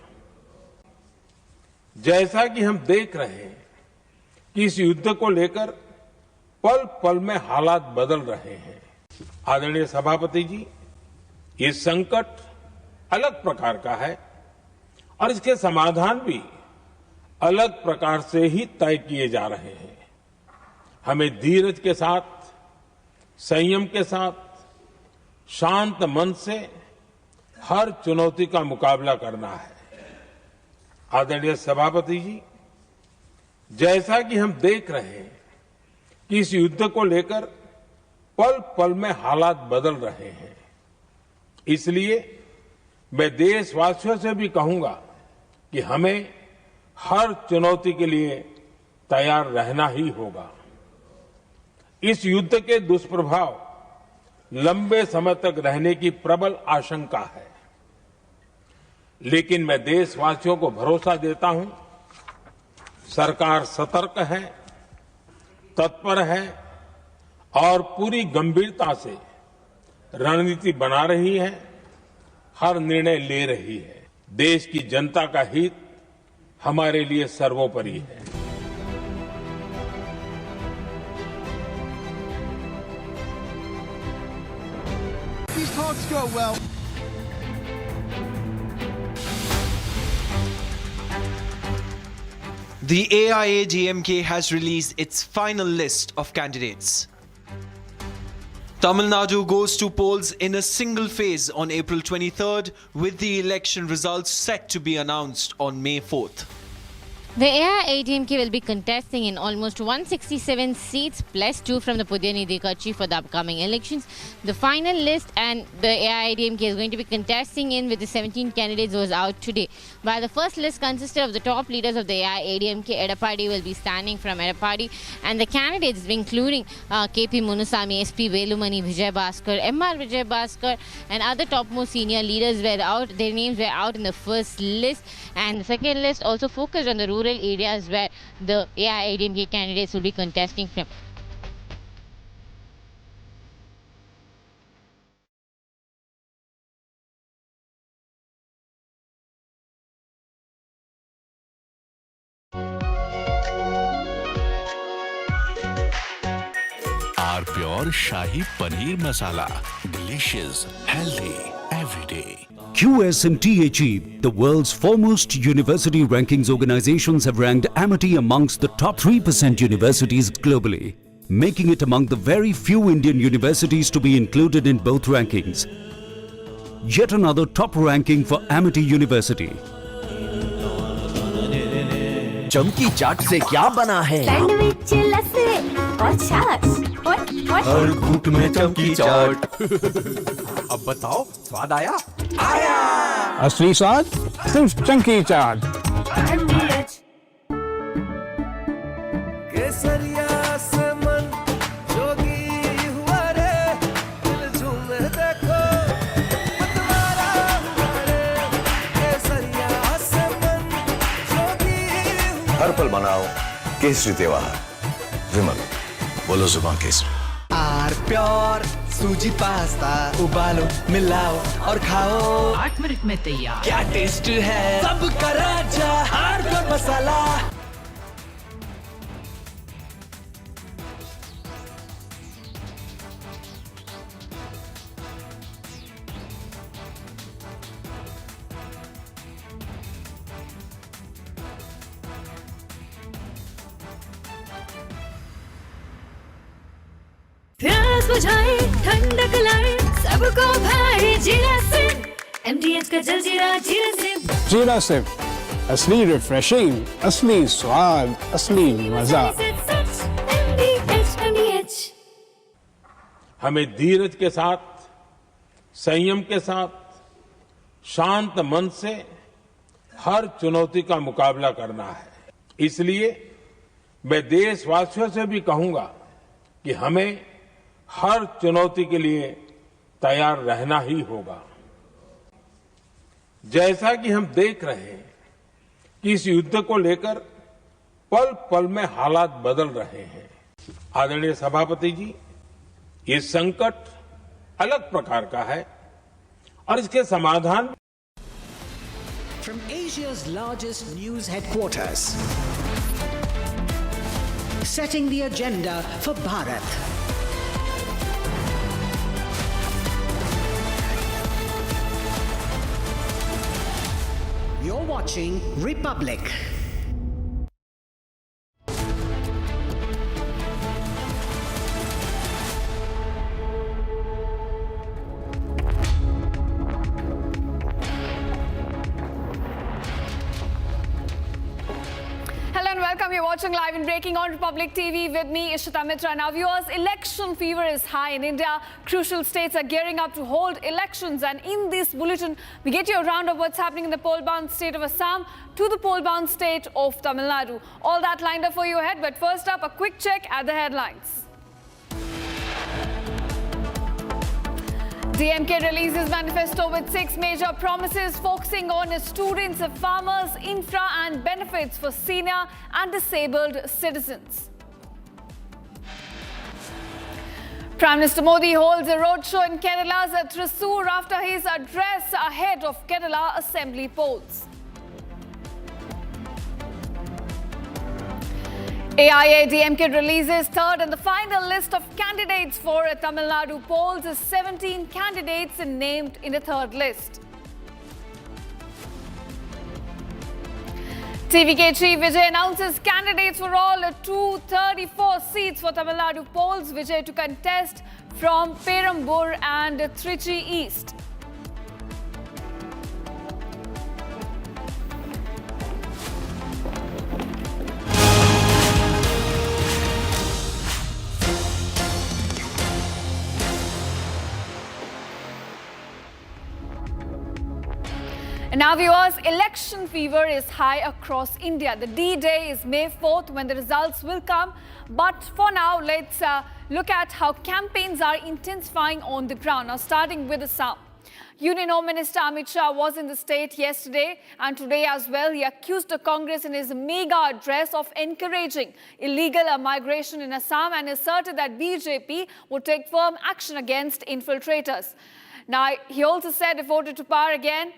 जैसा कि हम देख रहे हैं कि इस युद्ध को लेकर पल पल में हालात बदल रहे हैं। आदरणीय सभापति जी, ये संकट अलग प्रकार का है और इसके समाधान भी अलग प्रकार से ही तय किए जा रहे हैं। हमें धीरज के साथ, संयम के साथ, शांत मन से हर चुनौती का मुकाबला करना है। आदरणीय सभापति जी, जैसा कि हम देख रहे हैं कि इस युद्ध को लेकर पल पल में हालात बदल रहे हैं। इसलिए मैं देशवासियों से भी कहूंगा कि हमें हर चुनौती के लिए तैयार रहना ही होगा। इस युद्ध के दुष्प्रभाव लंबे समय तक रहने की प्रबल आशंका है, लेकिन मैं देशवासियों को भरोसा देता हूं, सरकार सतर्क है, तत्पर है और पूरी गंभीरता से रणनीति बना रही है, हर निर्णय ले रही है। देश की जनता का हित हमारे लिए सर्वोपरि है। These talks go well. The AIADMK has released its final list of candidates. Tamil Nadu goes to polls in a single phase on April 23rd, with the election results set to be announced on May 4th. The AIADMK will be contesting in almost 167 seats plus 2 from the Pudyani Kachi for the upcoming elections. The final list and the AIADMK is going to be contesting in with the 17 candidates was out today. While the first list consisted of the top leaders of the AIADMK, Edappadi will be standing from Edappadi, and the candidates including KP Munusamy, SP Velumani, Vijay Bhaskar, MR Vijay Bhaskar and other topmost senior leaders were out. Their names were out in the first list, and the second list also focused on the rural areas where the AIADMK candidates will be contesting from. Our pure Shahi Paneer Masala. Delicious, healthy, every day. QS&THE, the world's foremost university rankings organizations, have ranked Amity amongst the top 3% universities globally, making it among the very few Indian universities to be included in both rankings. Yet another top ranking for Amity University. चमकी चाट से क्या बना है? Sandwich, लस्सी और छाछ और हर घूंट में चमकी चाट। अब बताओ, स्वाद आया? आया। असली स्वाद सिर्फ चंकी चाट। केसरिया से मन जोगी हुआ रे, दिल झूमे देखो मतवारा हुआ रे। केसरिया से मन जोगी हुआ। हर पल मनाओ केसरी त्योहार। विमल, बोलो जुबान केसरी। आर प्योर सूजी पास्ता उबालो, मिलाओ और खाओ। 8 मिनट में तैयार। क्या टेस्ट है सबका राजा आर प्योर मसाला। प्यास बुझाए ठंडक लाए सबको भाई जीरा से MDH का जलजीरा जीरा से। जीरा सिर्फ असली रिफ्रेशिंग, असली स्वाद, असली मजा। MDH। हमें धीरज के साथ, संयम के साथ, शांत मन से हर चुनौती का मुकाबला करना है। इसलिए मैं देशवासियों से भी कहूंगा कि हमें हर चुनौती के लिए तैयार रहना ही होगा। जैसा कि हम देख रहे हैं कि इस युद्ध को लेकर पल पल में हालात बदल रहे हैं। आदरणीय सभापति जी, ये संकट अलग प्रकार का है और इसके समाधान From Asia's largest news headquarters, setting the agenda for Bharat. You're watching Republic. Hello and welcome. You're watching live and breaking on Republic TV with me, Ishita Mitra. Now, viewers, election fever is high in India. Crucial states are gearing up to hold elections. And in this bulletin, we get you a round of what's happening in the poll-bound state of Assam to the poll-bound state of Tamil Nadu. All that lined up for you ahead. But first up, a quick check at the headlines. DMK releases manifesto with 6 major promises focusing on students, farmers, infra and benefits for senior and disabled citizens. Prime Minister Modi holds a roadshow in Kerala's Thrissur after his address ahead of Kerala Assembly polls. AIADMK releases third and the final list of candidates for Tamil Nadu polls. 17 candidates named in the third list. TVK Chief Vijay announces candidates for all 234 seats for Tamil Nadu polls. Vijay to contest from Perambur and Trichy East. And now viewers, election fever is high across India. The D-Day is May 4th when the results will come. But for now, let's look at how campaigns are intensifying on the ground. Now starting with Assam. Union Home Minister Amit Shah was in the state yesterday and today as well. He accused the Congress in his mega address of encouraging illegal migration in Assam and asserted that BJP would take firm action against infiltrators. Now, he also said, if voted to power again,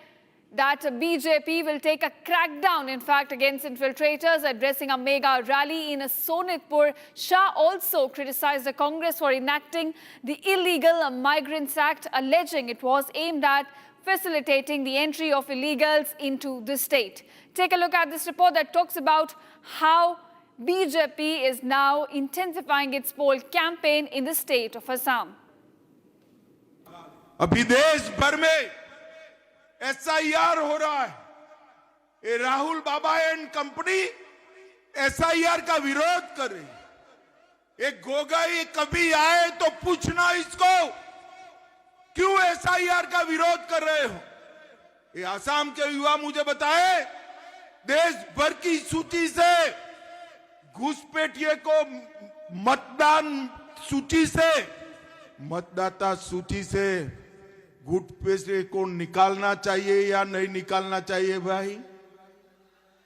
that BJP will take a crackdown, in fact, against infiltrators, addressing a mega rally in Sonitpur. Shah also criticized the Congress for enacting the Illegal Migrants Act, alleging it was aimed at facilitating the entry of illegals into the state. Take a look at this report that talks about how BJP is now intensifying its poll campaign in the state of Assam. अभी देश भर में SIR हो रहा है। ये राहुल बाबा and company SIR का विरोध कर रही। एक गोगाई कभी आए तो पूछना इसको क्यों SIR का विरोध कर रहे हो। ये आसाम के युवा मुझे बताए देश भर की सूची से घुसपैठिए को मतदाता सूची से घुसपैठिए को निकालना चाहिए या नहीं निकालना चाहिए भाई?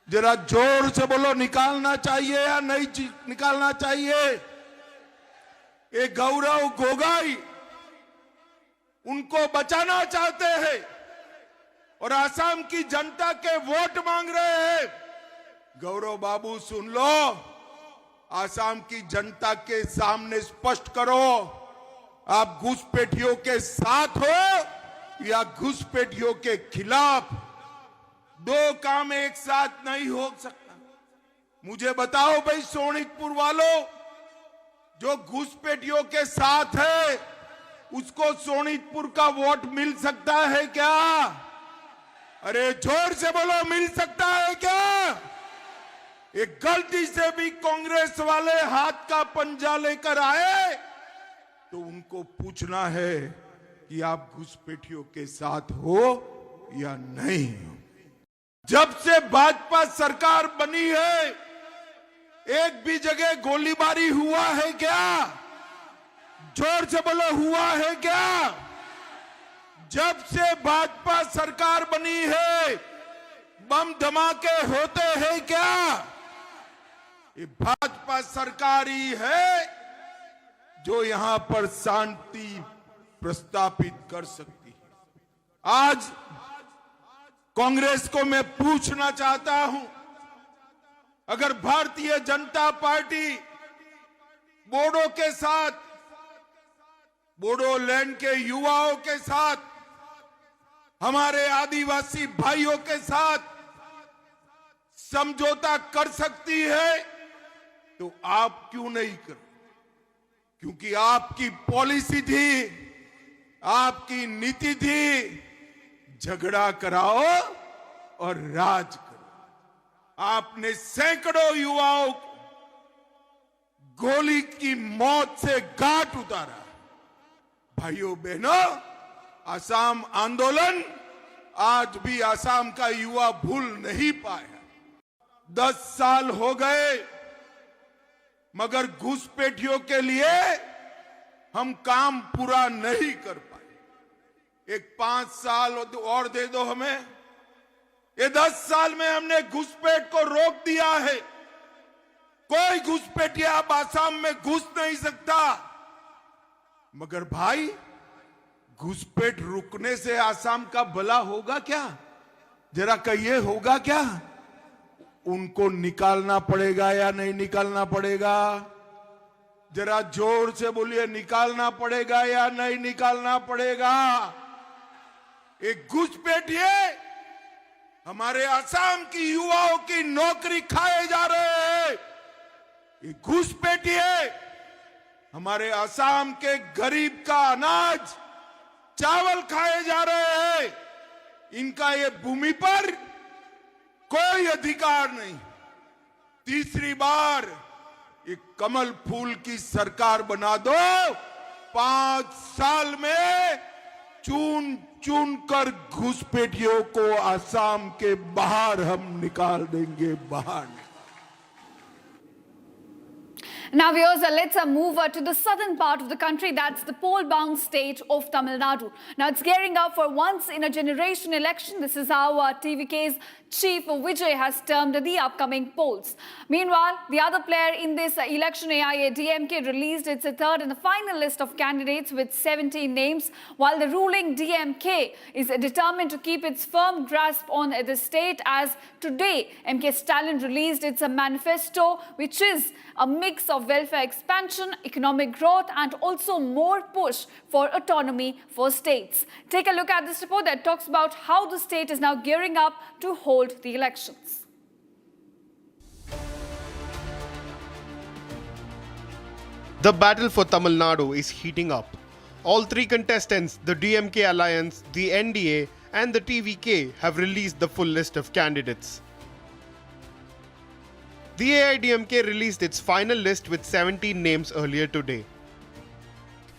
जरा जोर से बोलो, निकालना चाहिए या नहीं निकालना चाहिए? ये गौरव गोगाई उनको बचाना चाहते हैं और आसाम की जनता के वोट मांग रहे हैं। गौरव बाबू सुन लो, आसाम की जनता के सामने स्पष्ट करो, आप घुसपैठियों के साथ हो या घुसपैठियों के खिलाफ। दो काम एक साथ नहीं हो सकता। मुझे बताओ भाई, सोनितपुर वालों, जो घुसपैठियों के साथ है उसको सोनितपुर का वोट मिल सकता है क्या? अरे जोर से बोलो, मिल सकता है क्या? एक गलती से भी कांग्रेस वाले हाथ का पंजा लेकर आए तो उनको पूछना है कि आप घुसपैठियों के साथ हो या नहीं हो। जब से भाजपा सरकार बनी है एक भी जगह गोलीबारी हुआ है क्या? जोर से बोलो, हुआ है क्या? जब से भाजपा सरकार बनी है बम धमाके होते हैं क्या? ये भाजपा सरकार ही है जो यहां पर शांति प्रस्थापित कर सकती है। आज कांग्रेस को मैं पूछना चाहता हूं, अगर भारतीय जनता पार्टी बोडो के साथ, बोडोलैंड के युवाओं के साथ, हमारे आदिवासी भाइयों के साथ समझौता कर सकती है तो आप क्यों नहीं कर? क्योंकि आपकी पॉलिसी थी, आपकी नीति थी, झगड़ा कराओ और राज करो। आपने सैकड़ों युवाओं को गोली की मौत से घाट उतारा। भाइयों बहनों, असम आंदोलन आज भी असम का युवा भूल नहीं पाया। 10 साल हो गए मगर घुसपैठियों के लिए हम काम पूरा नहीं कर पाए। एक 5 साल और दे दो हमें। ये 10 साल में हमने घुसपैठ को रोक दिया है। कोई घुसपैठिया अब आसाम में घुस नहीं सकता। मगर भाई, घुसपैठ रुकने से आसाम का भला होगा क्या? जरा कहिए, होगा क्या? उनको निकालना पड़ेगा या नहीं निकालना पड़ेगा? जरा जोर से बोलिए, निकालना पड़ेगा या नहीं निकालना पड़ेगा? एक घुसपैठिए हमारे असम की युवाओं की नौकरी खाए जा रहे हैं। एक घुसपैठिए हमारे असम के गरीब का अनाज, चावल खाए जा रहे हैं। इनका ये भूमि पर कोई अधिकार नहीं। तीसरी बार एक कमल फूल की सरकार बना दो, 5 साल में चुन चुन कर घुसपैठियों को असम के बाहर हम निकाल देंगे बाहर. Now, viewers, let's move to the southern part of the country. That's the poll-bound state of Tamil Nadu. Now, it's gearing up for once-in-a-generation election. This is how TVK's chief Vijay has termed the upcoming polls. Meanwhile, the other player in this election, AIADMK, released its third and the final list of candidates with 17 names, while the ruling DMK is determined to keep its firm grasp on the state, as today MK Stalin released its manifesto, which is a mix of welfare expansion, economic growth, and also more push for autonomy for states. Take a look at this report that talks about how the state is now gearing up to hold the elections. The battle for Tamil Nadu is heating up. All three contestants, the DMK Alliance, the NDA, and the TVK, have released the full list of candidates. The AIDMK released its final list with 17 names earlier today.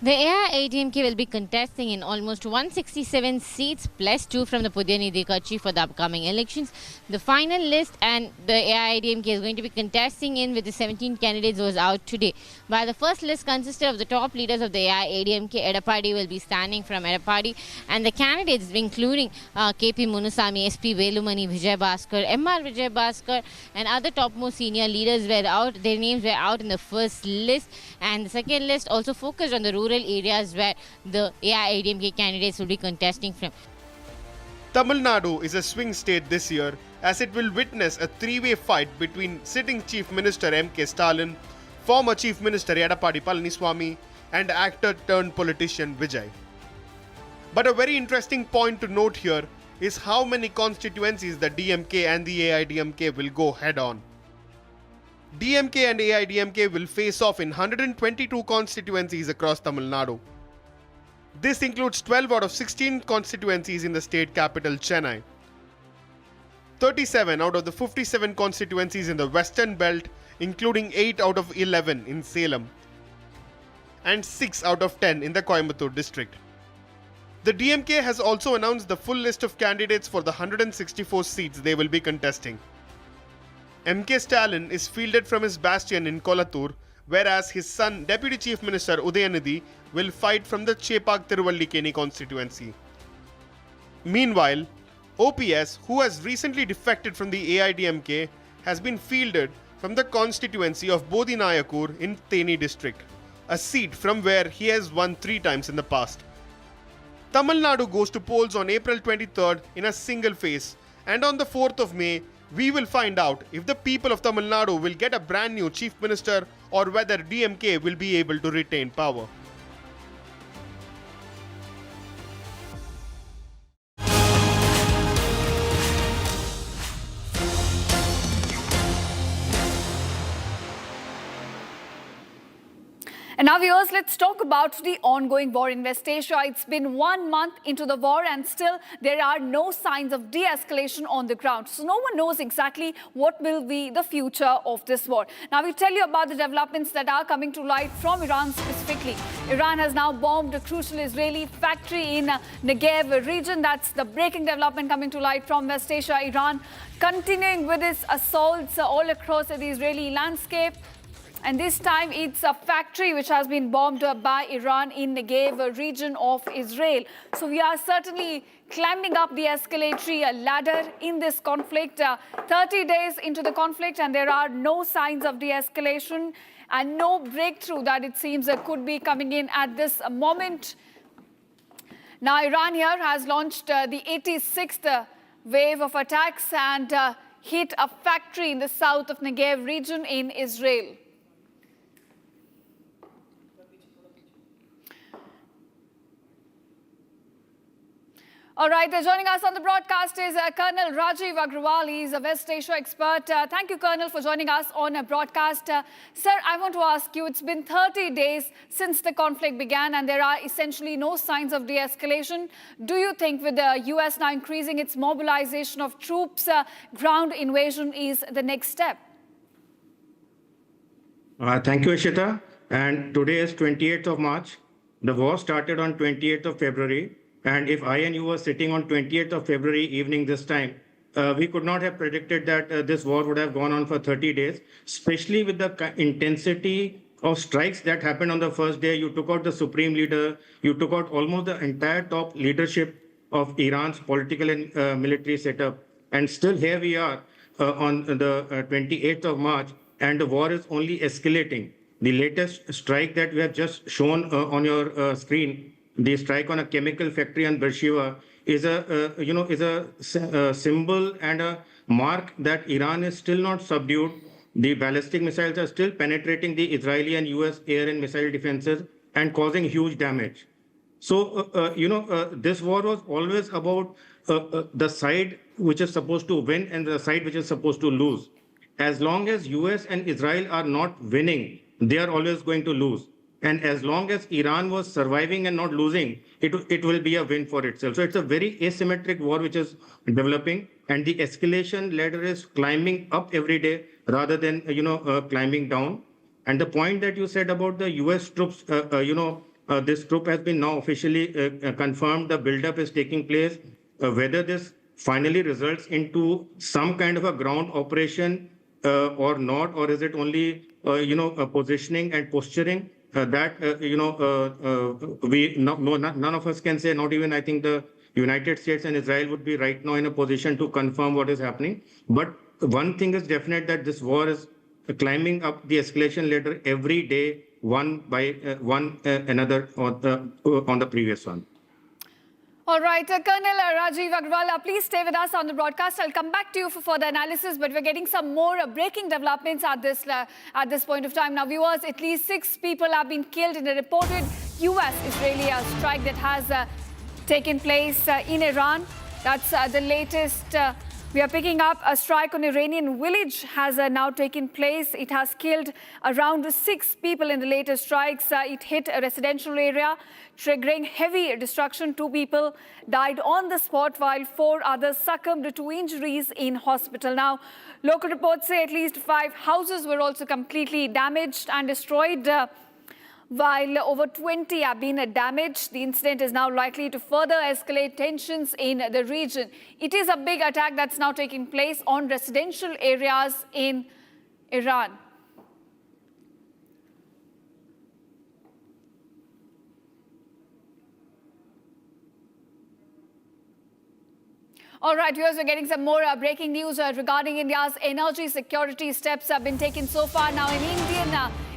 The AIADMK will be contesting in almost 167 seats plus 2 from the Pudiyanidhi Kachchi for the upcoming elections. The final list and the AIADMK is going to be contesting in with the 17 candidates was out today. While the first list consisted of the top leaders of the AIADMK, Edappadi will be standing from Edappadi, and the candidates including KP Munusamy, SP Velumani, Vijay Bhaskar, MR Vijay Bhaskar, and other topmost senior leaders were out. Their names were out in the first list, and the second list also focused on the rural areas where the AIADMK candidates will be contesting from. Tamil Nadu is a swing state this year, as it will witness a three-way fight between sitting Chief Minister M.K. Stalin, former Chief Minister Edappadi Palaniswamy, and actor-turned-politician Vijay. But a very interesting point to note here is how many constituencies the DMK and the AIADMK will go head-on. DMK and AIADMK will face off in 122 constituencies across Tamil Nadu. This includes 12 out of 16 constituencies in the state capital Chennai, 37 out of the 57 constituencies in the western belt, including 8 out of 11 in Salem, and 6 out of 10 in the Coimbatore district. The DMK has also announced the full list of candidates for the 164 seats they will be contesting. MK Stalin is fielded from his bastion in Kolattur, whereas his son, Deputy Chief Minister Udayanidhi, will fight from the Chepak Tiruvallikeni constituency. Meanwhile, OPS, who has recently defected from the AIADMK, has been fielded from the constituency of Bodhinayakur in Theni district, a seat from where he has won 3 times in the past. Tamil Nadu goes to polls on April 23rd in a single phase, and on the 4th of May, we will find out if the people of Tamil Nadu will get a brand new Chief Minister or whether DMK will be able to retain power. And now, viewers, let's talk about the ongoing war in West Asia. It's been 1 month into the war and still there are no signs of de-escalation on the ground. So no one knows exactly what will be the future of this war. Now, we tell you about the developments that are coming to light from Iran specifically. Iran has now bombed a crucial Israeli factory in Negev region. That's the breaking development coming to light from West Asia. Iran continuing with its assaults all across the Israeli landscape. And this time it's a factory which has been bombed by Iran in the Negev region of Israel. So we are certainly climbing up the escalatory ladder in this conflict. 30 days into the conflict and there are no signs of de-escalation and no breakthrough that it seems could be coming in at this moment. Now Iran here has launched the 86th wave of attacks and hit a factory in the south of Negev region in Israel. All right, joining us on the broadcast is Colonel Rajiv Agrawal. He's a West Asia expert. Thank you, Colonel, for joining us on a broadcast. Sir, I want to ask you, it's been 30 days since the conflict began and there are essentially no signs of de-escalation. Do you think with the US now increasing its mobilization of troops, ground invasion is the next step? Thank you, Ishita. And today is 28th of March. The war started on 28th of February. And if I and you were sitting on 28th of February evening this time, we could not have predicted that this war would have gone on for 30 days, especially with the intensity of strikes that happened on the first day. You took out the supreme leader, you took out almost the entire top leadership of Iran's political and military setup. And still here we are on the 28th of March, and the war is only escalating. The latest strike that we have just shown on your screen, the strike on a chemical factory in Beersheba, is a symbol and a mark that Iran is still not subdued. The ballistic missiles are still penetrating the Israeli and US air and missile defenses and causing huge damage. So, this war was always about the side which is supposed to win and the side which is supposed to lose. As long as US and Israel are not winning, they are always going to lose. And as long as Iran was surviving and not losing, it will be a win for itself. So it's a very asymmetric war which is developing, and the escalation ladder is climbing up every day rather than climbing down. And the point that you said about the US troops, this troop has been now officially confirmed. The buildup is taking place. Whether this finally results into some kind of a ground operation or not, or is it only positioning and posturing? None of us can say. Not even I think the United States and Israel would be right now in a position to confirm what is happening. But one thing is definite, that this war is climbing up the escalation ladder every day, one by another on the previous one. All right, Colonel Rajiv Agrawal, please stay with us on the broadcast. I'll come back to you for further analysis, but we're getting some more breaking developments at this point of time. Now, viewers, at least 6 people have been killed in a reported US-Israeli strike that has taken place in Iran. That's the latest. We are picking up a strike on Iranian village has now taken place. It has killed around 6 people in the latest strikes. It hit a residential area, triggering heavy destruction. 2 people died on the spot, while 4 others succumbed to injuries in hospital. Now, local reports say at least 5 houses were also completely damaged and destroyed, while over 20 have been damaged. The incident is now likely to further escalate tensions in the region. It is a big attack that's now taking place on residential areas in Iran. All right, viewers, we're getting some more breaking news regarding India's energy security. Steps have been taken so far now in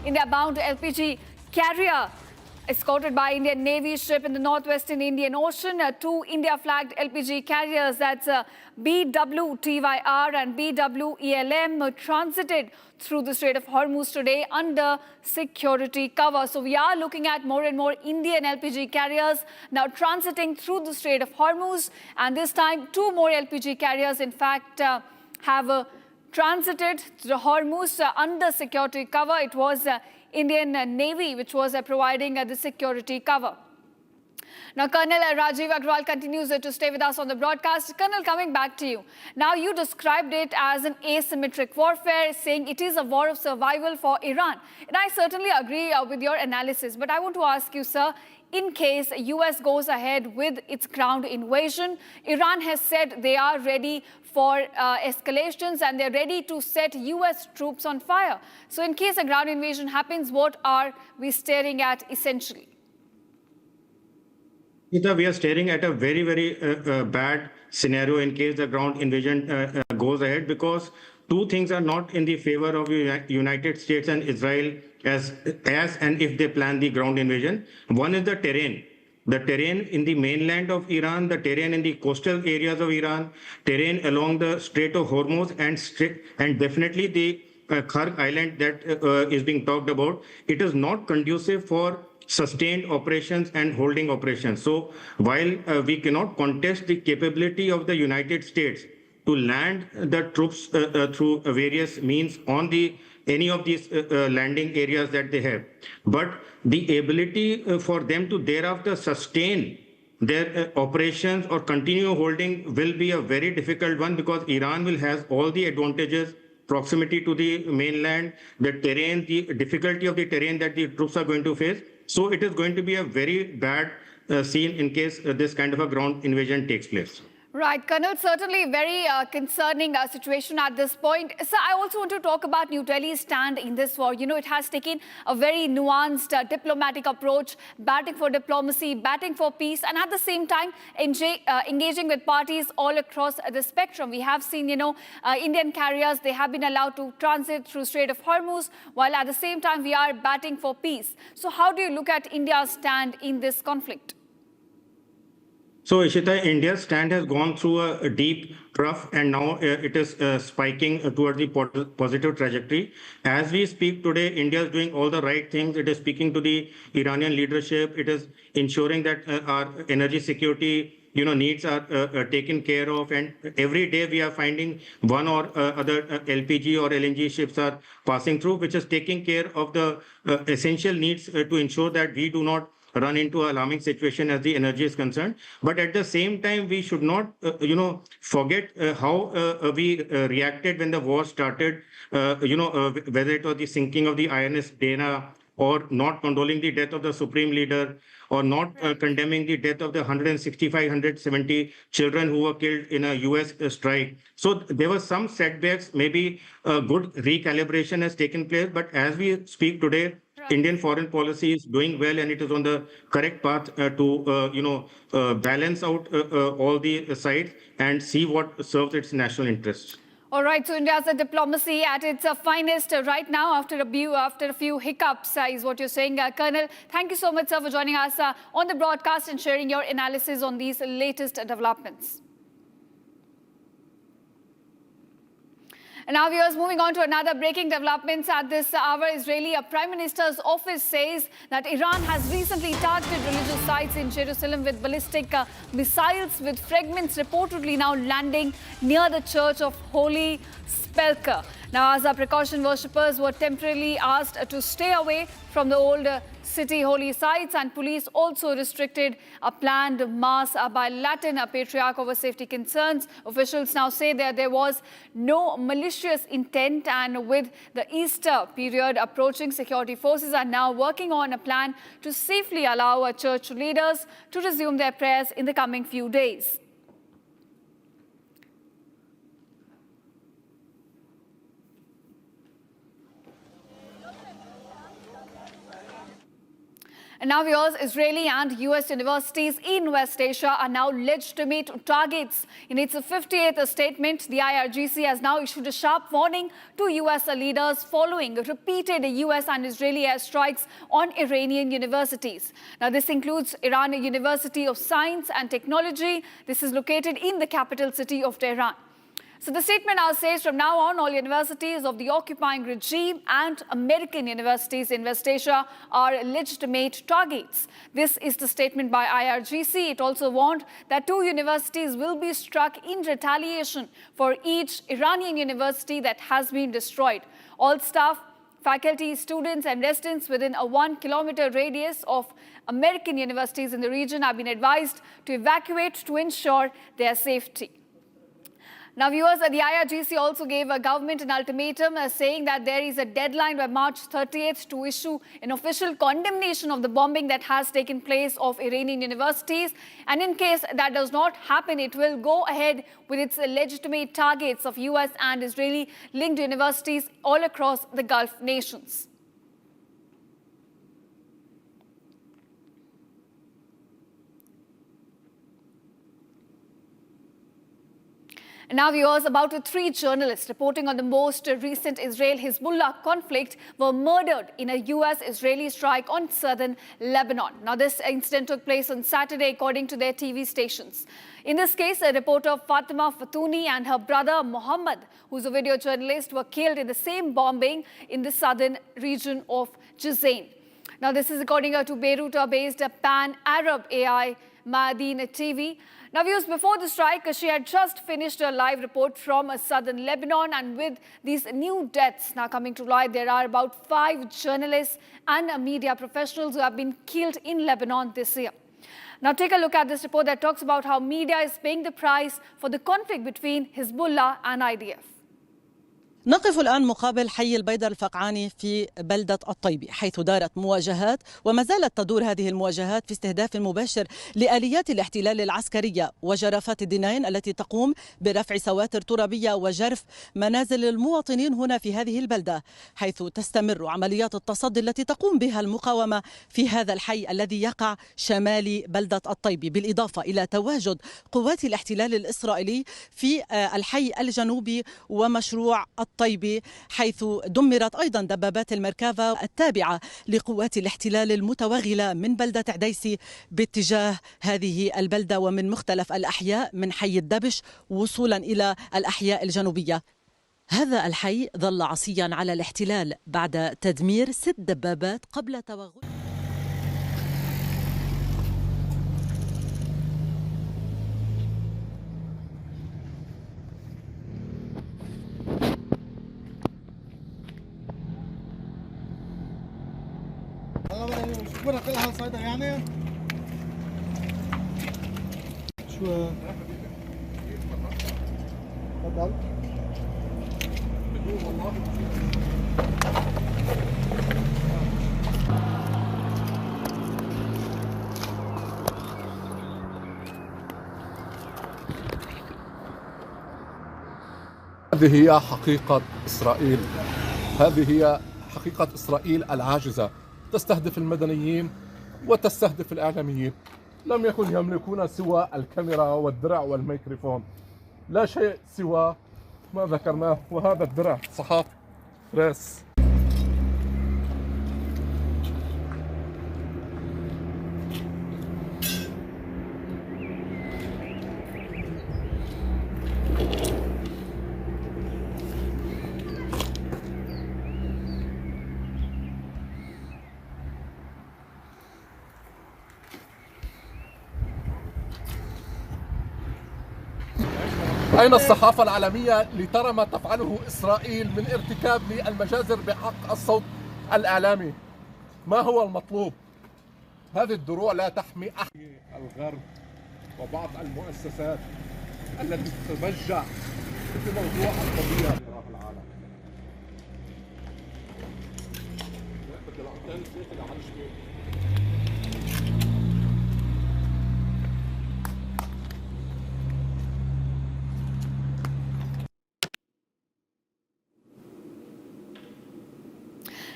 India-bound LPG carrier escorted by Indian Navy ship in the northwestern Indian Ocean. 2 India-flagged LPG carriers, that's BWTYR and BWELM, transited through the Strait of Hormuz today under security cover. So we are looking at more and more Indian LPG carriers now transiting through the Strait of Hormuz. And this time, 2 more LPG carriers, in fact, have transited through Hormuz under security cover. It was Indian Navy which was providing the security cover. Now, Colonel Rajiv Agrawal continues to stay with us on the broadcast. Colonel, coming back to you. Now, you described it as an asymmetric warfare, saying it is a war of survival for Iran. And I certainly agree with your analysis. But I want to ask you, sir, in case US goes ahead with its ground invasion, Iran has said they are ready for escalations and they're ready to set US troops on fire. So in case a ground invasion happens, what are we staring at essentially? We are staring at a very, very bad scenario in case the ground invasion goes ahead, because 2 things are not in the favor of United States and Israel as and if they plan the ground invasion. One is the terrain. The terrain in the mainland of Iran, the terrain in the coastal areas of Iran, terrain along the Strait of Hormuz, and definitely the Kharg Island that is being talked about. It is not conducive for sustained operations and holding operations. So while we cannot contest the capability of the United States to land the troops through various means on any of these landing areas that they have, but the ability for them to thereafter sustain their operations or continue holding will be a very difficult one, because Iran will have all the advantages: proximity to the mainland, the terrain, the difficulty of the terrain that the troops are going to face. So it is going to be a very bad seen in case this kind of a ground invasion takes place. Right, Colonel, certainly very concerning situation at this point. So I also want to talk about New Delhi's stand in this war. You know, it has taken a very nuanced diplomatic approach, batting for diplomacy, batting for peace, and at the same time engaging with parties all across the spectrum. We have seen, you know, Indian carriers, they have been allowed to transit through Strait of Hormuz, while at the same time we are batting for peace. So how do you look at India's stand in this conflict? So, Ishita, India's stand has gone through a deep trough, and now it is spiking toward the positive trajectory. As we speak today, India is doing all the right things. It is speaking to the Iranian leadership. It is ensuring that our energy security, you know, needs are taken care of. And every day we are finding one or other LPG or LNG ships are passing through, which is taking care of the essential needs to ensure that we do not run into an alarming situation as the energy is concerned. But at the same time, we should not, forget how we reacted when the war started, whether it was the sinking of the INS Dana, or not condoling the death of the Supreme Leader, or not condemning the death of the 170 children who were killed in a US strike. So there were some setbacks, maybe a good recalibration has taken place, but as we speak today, Indian foreign policy is doing well, and it is on the correct path to balance out all the sides and see what serves its national interests. All right, so India's diplomacy at its finest right now after a few hiccups is what you're saying. Colonel, thank you so much, sir, for joining us on the broadcast and sharing your analysis on these latest developments. And now, viewers, moving on to another breaking developments at this hour. Israeli Prime Minister's office says that Iran has recently targeted religious sites in Jerusalem with ballistic missiles, with fragments reportedly now landing near the Church of Holy Sepulchre. Now, as a precaution, worshippers were temporarily asked to stay away from the old city holy sites, and police also restricted a planned mass by Latin Patriarch over safety concerns. Officials now say that there was no malicious intent, and with the Easter period approaching, security forces are now working on a plan to safely allow church leaders to resume their prayers in the coming few days. And now, viewers, Israeli and US universities in West Asia are now legitimate targets. In its 58th statement, the IRGC has now issued a sharp warning to US leaders following repeated US and Israeli airstrikes on Iranian universities. Now, this includes Iran University of Science and Technology. This is located in the capital city of Tehran. So the statement now says from now on, all universities of the occupying regime and American universities in West Asia are legitimate targets. This is the statement by IRGC. It also warned that 2 universities will be struck in retaliation for each Iranian university that has been destroyed. All staff, faculty, students and residents within a 1-kilometer radius of American universities in the region have been advised to evacuate to ensure their safety. Now, viewers, the IRGC also gave a government an ultimatum saying that there is a deadline by March 30th to issue an official condemnation of the bombing that has taken place of Iranian universities. And in case that does not happen, it will go ahead with its legitimate targets of US and Israeli linked universities all across the Gulf nations. And now, viewers, about 3 journalists reporting on the most recent Israel-Hezbollah conflict were murdered in a US-Israeli strike on southern Lebanon. Now, this incident took place on Saturday, according to their TV stations. In this case, a reporter Fatima Fatouni and her brother Mohammed, who's a video journalist, were killed in the same bombing in the southern region of Jizan. Now, this is according to Beirut-based pan-Arab AI Madin TV. Now, viewers, before the strike, she had just finished a live report from southern Lebanon, and with these new deaths now coming to light, there are about 5 journalists and media professionals who have been killed in Lebanon this year. Now, take a look at this report that talks about how media is paying the price for the conflict between Hezbollah and IDF. نقف الآن مقابل حي البيدر الفقعاني في بلدة الطيبي، حيث دارت مواجهات وما زالت تدور هذه المواجهات في استهداف مباشر لآليات الاحتلال العسكرية وجرافات الدينين التي تقوم برفع سواتر ترابية وجرف منازل المواطنين هنا في هذه البلدة، حيث تستمر عمليات التصدي التي تقوم بها المقاومة في هذا الحي الذي يقع شمال بلدة الطيبي، بالإضافة إلى تواجد قوات الاحتلال الإسرائيلي في الحي الجنوبي ومشروع الطيبي، حيث دمرت أيضا دبابات المركافة التابعة لقوات الاحتلال المتوغلة من بلدة عديسي باتجاه هذه البلدة ومن مختلف الأحياء من حي الدبش وصولا إلى الأحياء الجنوبية. هذا الحي ظل عصيا على الاحتلال بعد تدمير 6 دبابات قبل توغل. يعني شو تفضل. هذه هي حقيقة إسرائيل، هذه هي حقيقة إسرائيل العاجزة، تستهدف المدنيين وتستهدف الإعلاميين. لم يكن يملكون سوى الكاميرا والدرع والميكروفون، لا شيء سوى ما ذكرناه، وهذا الدرع صحاف ريس. أين الصحافة العالمية لترى ما تفعله إسرائيل من ارتكاب للمجازر بحق الصوت الإعلامي؟ ما هو المطلوب؟ هذه الدروع لا تحمي أحد. الغرب وبعض المؤسسات التي تتبجع في موضوع القضية في العالم.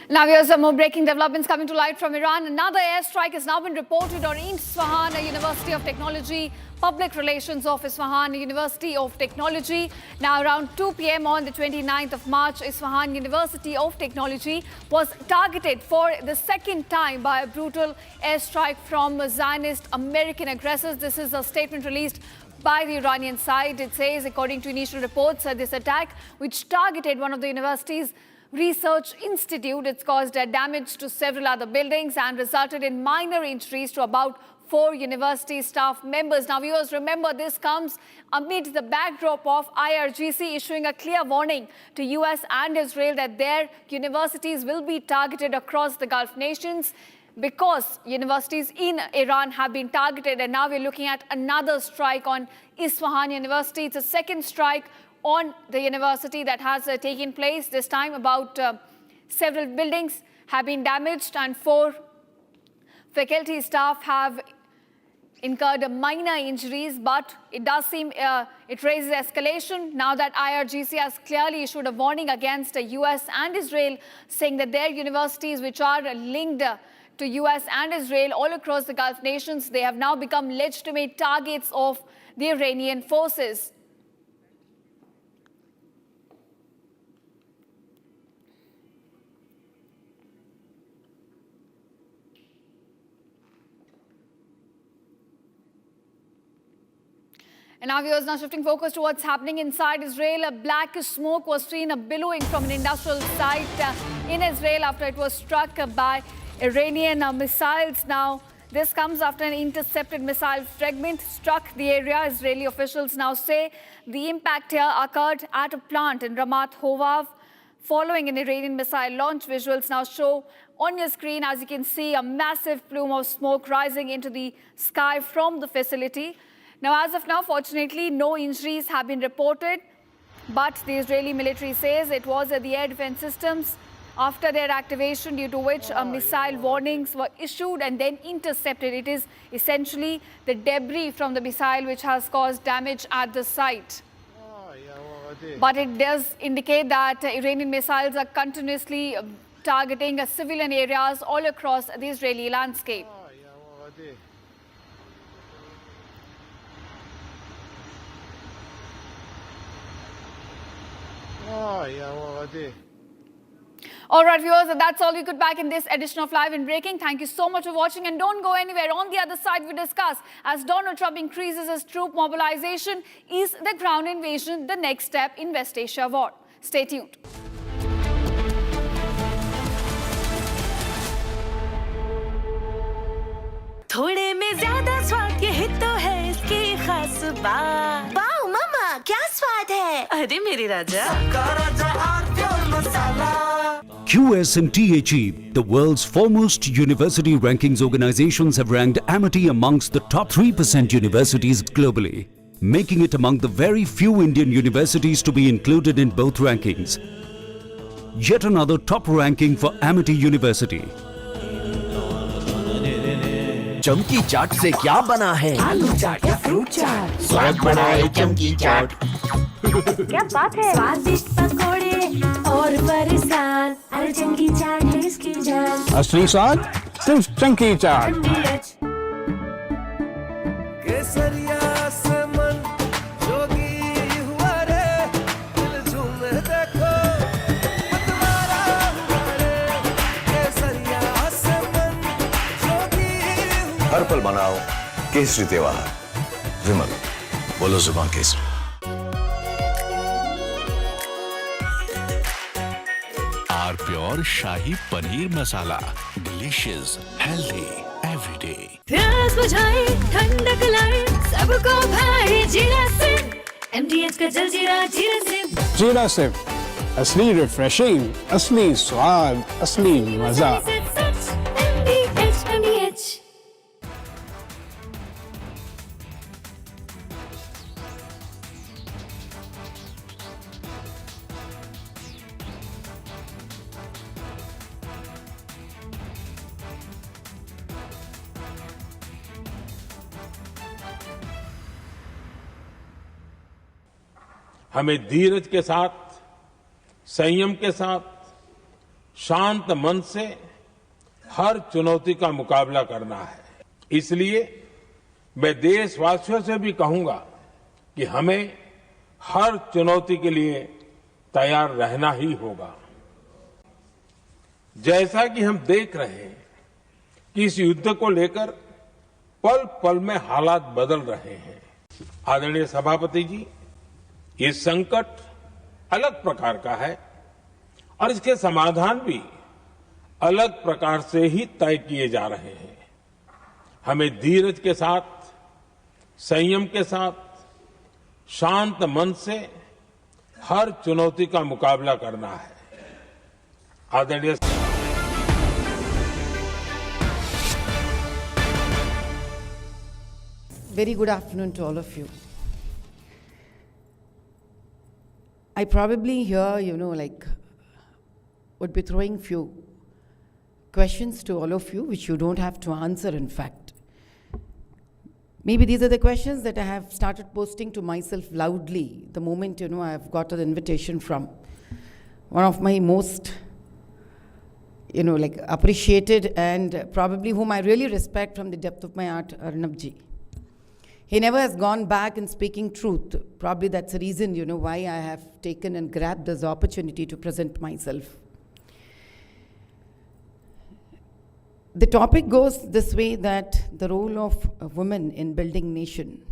Now here's some more breaking developments coming to light from Iran. Another airstrike has now been reported on Isfahan University of Technology, Public Relations of Isfahan University of Technology. Now around 2 p.m. on the 29th of March, Isfahan University of Technology was targeted for the second time by a brutal airstrike from Zionist American aggressors. This is a statement released by the Iranian side. It says, according to initial reports, this attack, which targeted one of the university's research institute, it's caused damage to several other buildings and resulted in minor injuries to about 4 university staff members. Now, viewers, remember, this comes amid the backdrop of IRGC issuing a clear warning to US and Israel that their universities will be targeted across the Gulf nations because universities in Iran have been targeted. And now we're looking at another strike on Isfahan University. It's a second strike on the university that has taken place. This time about several buildings have been damaged and 4 faculty staff have incurred minor injuries, but it does seem it raises escalation now that IRGC has clearly issued a warning against the US and Israel, saying that their universities, which are linked to US and Israel all across the Gulf nations, they have now become legitimate targets of the Iranian forces. And now viewers, now shifting focus to what's happening inside Israel. A black smoke was seen billowing from an industrial site in Israel after it was struck by Iranian missiles. Now, this comes after an intercepted missile fragment struck the area. Israeli officials now say the impact here occurred at a plant in Ramat Hovav following an Iranian missile launch. Visuals now show on your screen, as you can see, a massive plume of smoke rising into the sky from the facility. Now, as of now, fortunately, no injuries have been reported. But the Israeli military says it was the air defense systems after their activation, due to which missile warnings were issued and then intercepted. It is essentially the debris from the missile which has caused damage at the site. But it does indicate that Iranian missiles are continuously targeting civilian areas all across the Israeli landscape. All right, viewers, that's all we could back in this edition of Live and Breaking. Thank you so much for watching, and don't go anywhere. On the other side, we discuss, as Donald Trump increases his troop mobilization, is the ground invasion the next step in West Asia war? Stay tuned. थोड़े में ज्यादा स्वाद ये तो है इसकी खास बात। वाओ मामा, क्या स्वाद है? अरे मेरे राजा। QS and THE, the world's foremost university rankings organizations, have ranked Amity amongst the top 3% universities globally, making it among the very few Indian universities to be included in both rankings. Yet another top ranking for Amity University. चमकी चाट से क्या बना है? आलू चाट या fruit चाट? स्वाद बनाए चमकी चाट। क्या बात है? स्वादिष्ट पकोड़े और फरसान, अरे चमकी चाट है इसकी जान। असली स्वाद सिर्फ चमकी चाट। केसरिया से मन जोगी हुआ रे, दिल झूमे देखो मतवारा हुआ रे। केसरिया से मन जोगी हुआ। हर पल मनाओ केसरी त्योहार। विमल, बोलो जुबान केसरी। प्योर शाही paneer masala, delicious, healthy, everyday. प्यास बुझाए, ठंडक लाए, सबको भाए जीरा से। MDH का जलजीरा जीरा से। जीरा से असली रिफ्रेशिंग, असली स्वाद, असली मजा। MDH। हमें धीरज के साथ, संयम के साथ, शांत मन से हर चुनौती का मुकाबला करना है। इसलिए मैं देशवासियों से भी कहूंगा कि हमें हर चुनौती के लिए तैयार रहना ही होगा। जैसा कि हम देख रहे हैं कि इस युद्ध को लेकर पल पल में हालात बदल रहे हैं। आदरणीय सभापति जी, ये संकट अलग प्रकार का है और इसके समाधान भी अलग प्रकार से ही तय किए जा रहे हैं। हमें धीरज के साथ, संयम के साथ, शांत मन से हर चुनौती का मुकाबला करना है। आदरणीय Very good afternoon to all of you. I probably here, would be throwing few questions to all of you, which you don't have to answer, in fact. Maybe these are the questions that I have started posting to myself loudly the moment, I have got an invitation from one of my most, appreciated and probably whom I really respect from the depth of my heart, Arnab ji. He never has gone back in speaking truth. Probably that's the reason, why I have taken and grabbed this opportunity to present myself. The topic goes this way, that the role of a woman in building nation,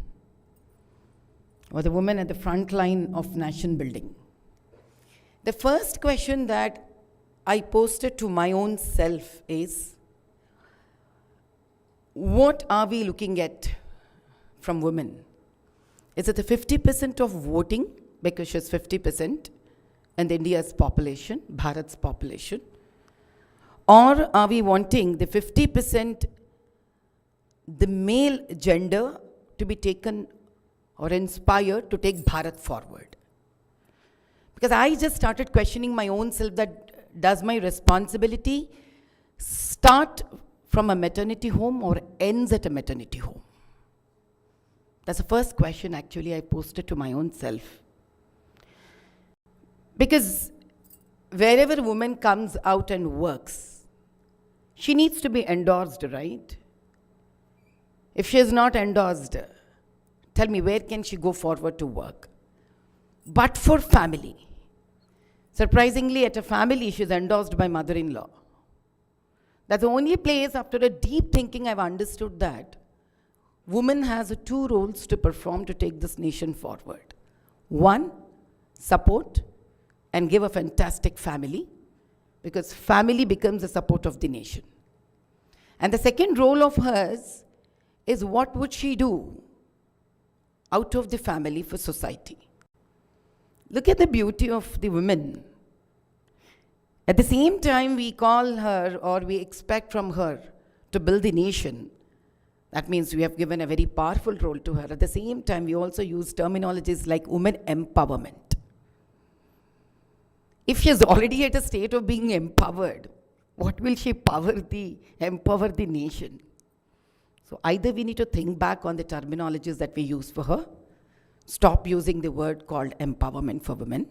or the woman at the front line of nation building. The first question that I posted to my own self is, what are we looking at from women? Is it the 50% of voting, because she's 50%, and India's population, Bharat's population? Or are we wanting the 50%, the male gender, to be taken or inspired to take Bharat forward? Because I just started questioning my own self that does my responsibility start from a maternity home or ends at a maternity home? That's the first question actually I posted to my own self. Because wherever a woman comes out and works, she needs to be endorsed, right? If she is not endorsed, tell me, where can she go forward to work? But for family. Surprisingly, at a family, she is endorsed by mother-in-law. That's the only place, after a deep thinking, I've understood that woman has two roles to perform to take this nation forward. One, support and give a fantastic family, because family becomes the support of the nation. And the second role of hers is what would she do out of the family for society. Look at the beauty of the women. At the same time, we call her or we expect from her to build the nation. That means we have given a very powerful role to her. At the same time, we also use terminologies like women empowerment. If she is already at a state of being empowered, what will she empower the nation? So either we need to think back on the terminologies that we use for her, stop using the word called empowerment for women,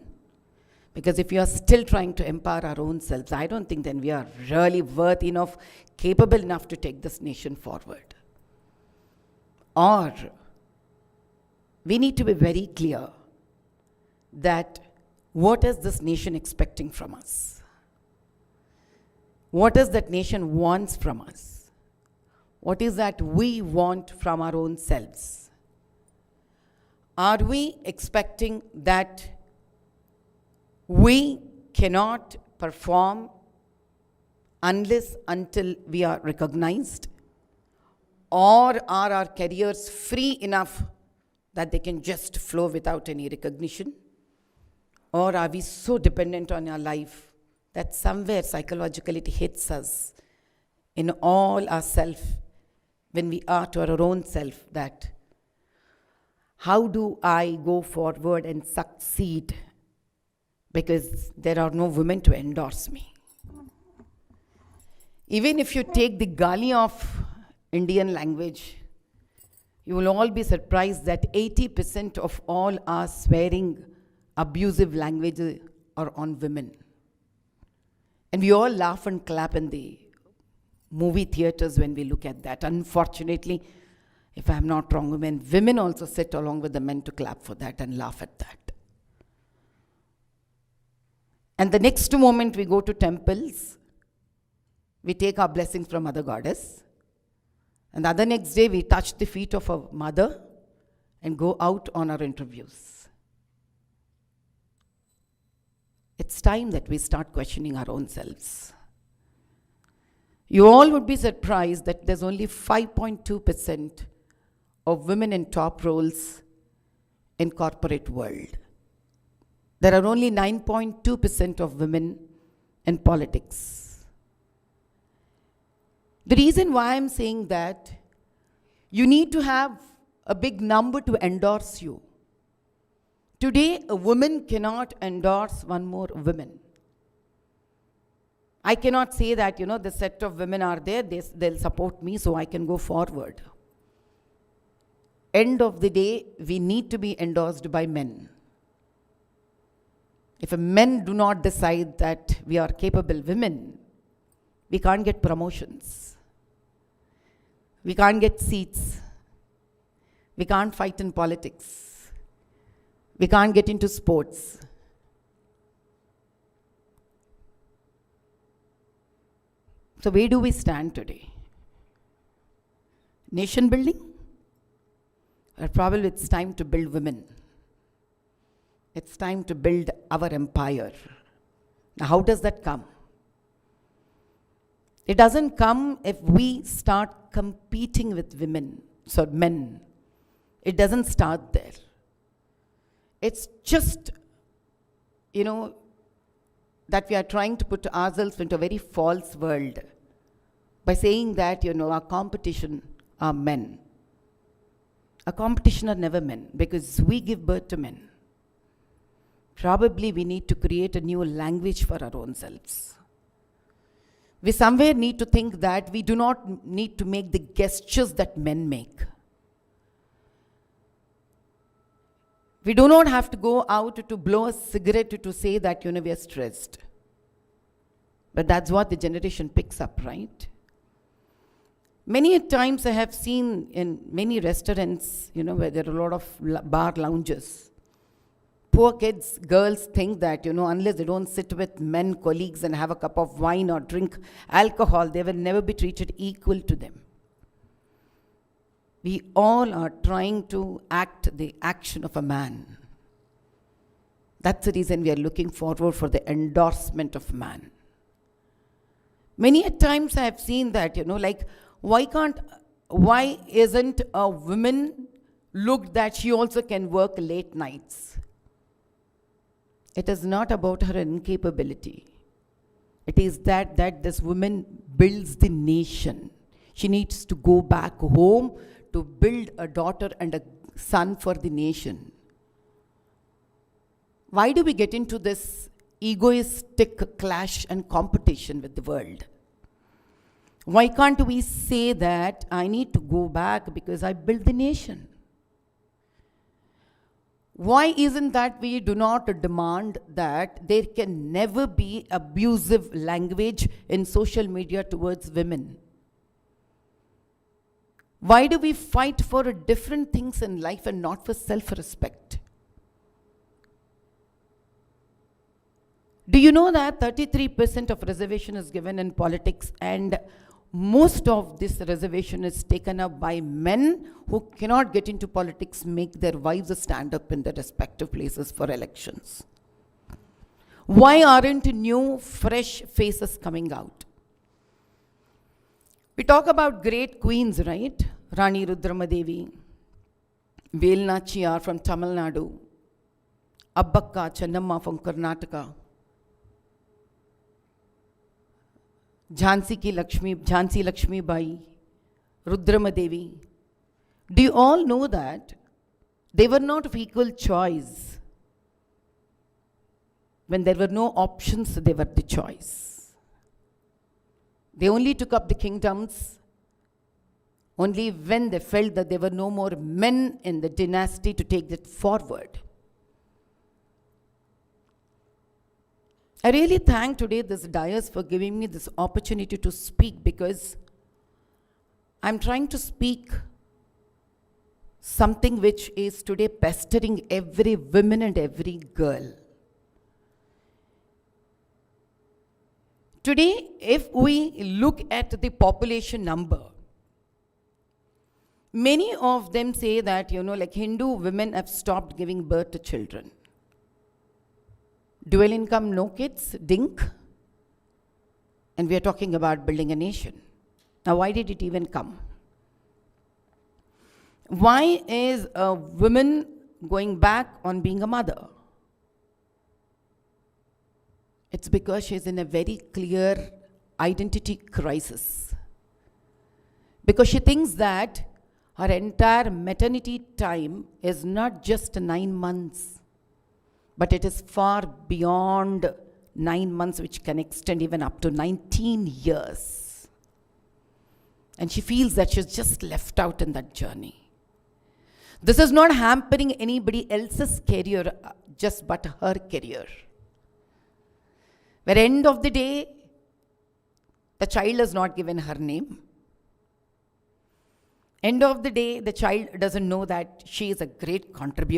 because if we are still trying to empower our own selves, I don't think then we are really worth enough, capable enough to take this nation forward. Or we need to be very clear that what is this nation expecting from us? What is that nation wants from us? What is that we want from our own selves? Are we expecting that we cannot perform unless until we are recognized? Or are our careers free enough that they can just flow without any recognition? Or are we so dependent on our life that somewhere psychologically it hits us in all our self, when we are to our own self, that how do I go forward and succeed because there are no women to endorse me? Even if you take the gali of Indian language, you will all be surprised that 80% of all our swearing, abusive languages are on women. And we all laugh and clap in the movie theaters when we look at that. Unfortunately, if I'm not wrong, women also sit along with the men to clap for that and laugh at that. And the next moment we go to temples, we take our blessings from Mother Goddess. And the other next day we touch the feet of our mother and go out on our interviews. It's time that we start questioning our own selves. You all would be surprised that there's only 5.2% of women in top roles in corporate world. There are only 9.2% of women in politics. The reason why I'm saying that, you need to have a big number to endorse you. Today, a woman cannot endorse one more woman. I cannot say that, the set of women are there, they'll support me so I can go forward. End of the day, we need to be endorsed by men. If men do not decide that we are capable women, we can't get promotions. We can't get seats. We can't fight in politics. We can't get into sports. So where do we stand today? Nation building? Or probably it's time to build women. It's time to build our empire. Now how does that come? It doesn't come if we start competing with men. It doesn't start there. It's just, that we are trying to put ourselves into a very false world by saying that, our competition are men. Our competition are never men, because we give birth to men. probably we need to create a new language for our own selves. We somewhere need to think that we do not need to make the gestures that men make. We do not have to go out to blow a cigarette to say that, we are stressed. But that's what the generation picks up, right? Many times I have seen in many restaurants, where there are a lot of bar lounges. Poor kids, girls think that, unless they don't sit with men, colleagues, and have a cup of wine or drink alcohol, they will never be treated equal to them. We all are trying to act the action of a man. That's the reason we are looking forward for the endorsement of man. Many times I have seen that, why isn't a woman looked that she also can work late nights? It is not about her incapability. It is that this woman builds the nation. She needs to go back home to build a daughter and a son for the nation. Why do we get into this egoistic clash and competition with the world? Why can't we say that I need to go back because I built the nation? Why isn't that we do not demand that there can never be abusive language in social media towards women? Why do we fight for different things in life and not for self-respect? Do you know that 33% of reservation is given in politics, and most of this reservation is taken up by men who cannot get into politics, make their wives stand up in their respective places for elections? Why aren't new, fresh faces coming out? We talk about great queens, right? Rani Rudramadevi, Velnachiyar from Tamil Nadu, Abbakka Chennamma from Karnataka, Jhansi Lakshmi Bai, Rudramadevi. Do you all know that they were not of equal choice? When there were no options, they were the choice. They only took up the kingdoms only when they felt that there were no more men in the dynasty to take it forward. I really thank today this dais for giving me this opportunity to speak, because I'm trying to speak something which is today pestering every woman and every girl. Today, if we look at the population number, many of them say that, Hindu women have stopped giving birth to children. Dual income, no kids, dink. And we are talking about building a nation. Now, why did it even come? Why is a woman going back on being a mother? It's because she's in a very clear identity crisis. Because she thinks that her entire maternity time is not just 9 months, but it is far beyond 9 months, which can extend even up to 19 years. And she feels that she's just left out in that journey. This is not hampering anybody else's career, just but her career. Where end of the day, the child is not given her name. End of the day, the child doesn't know that she is a great contributor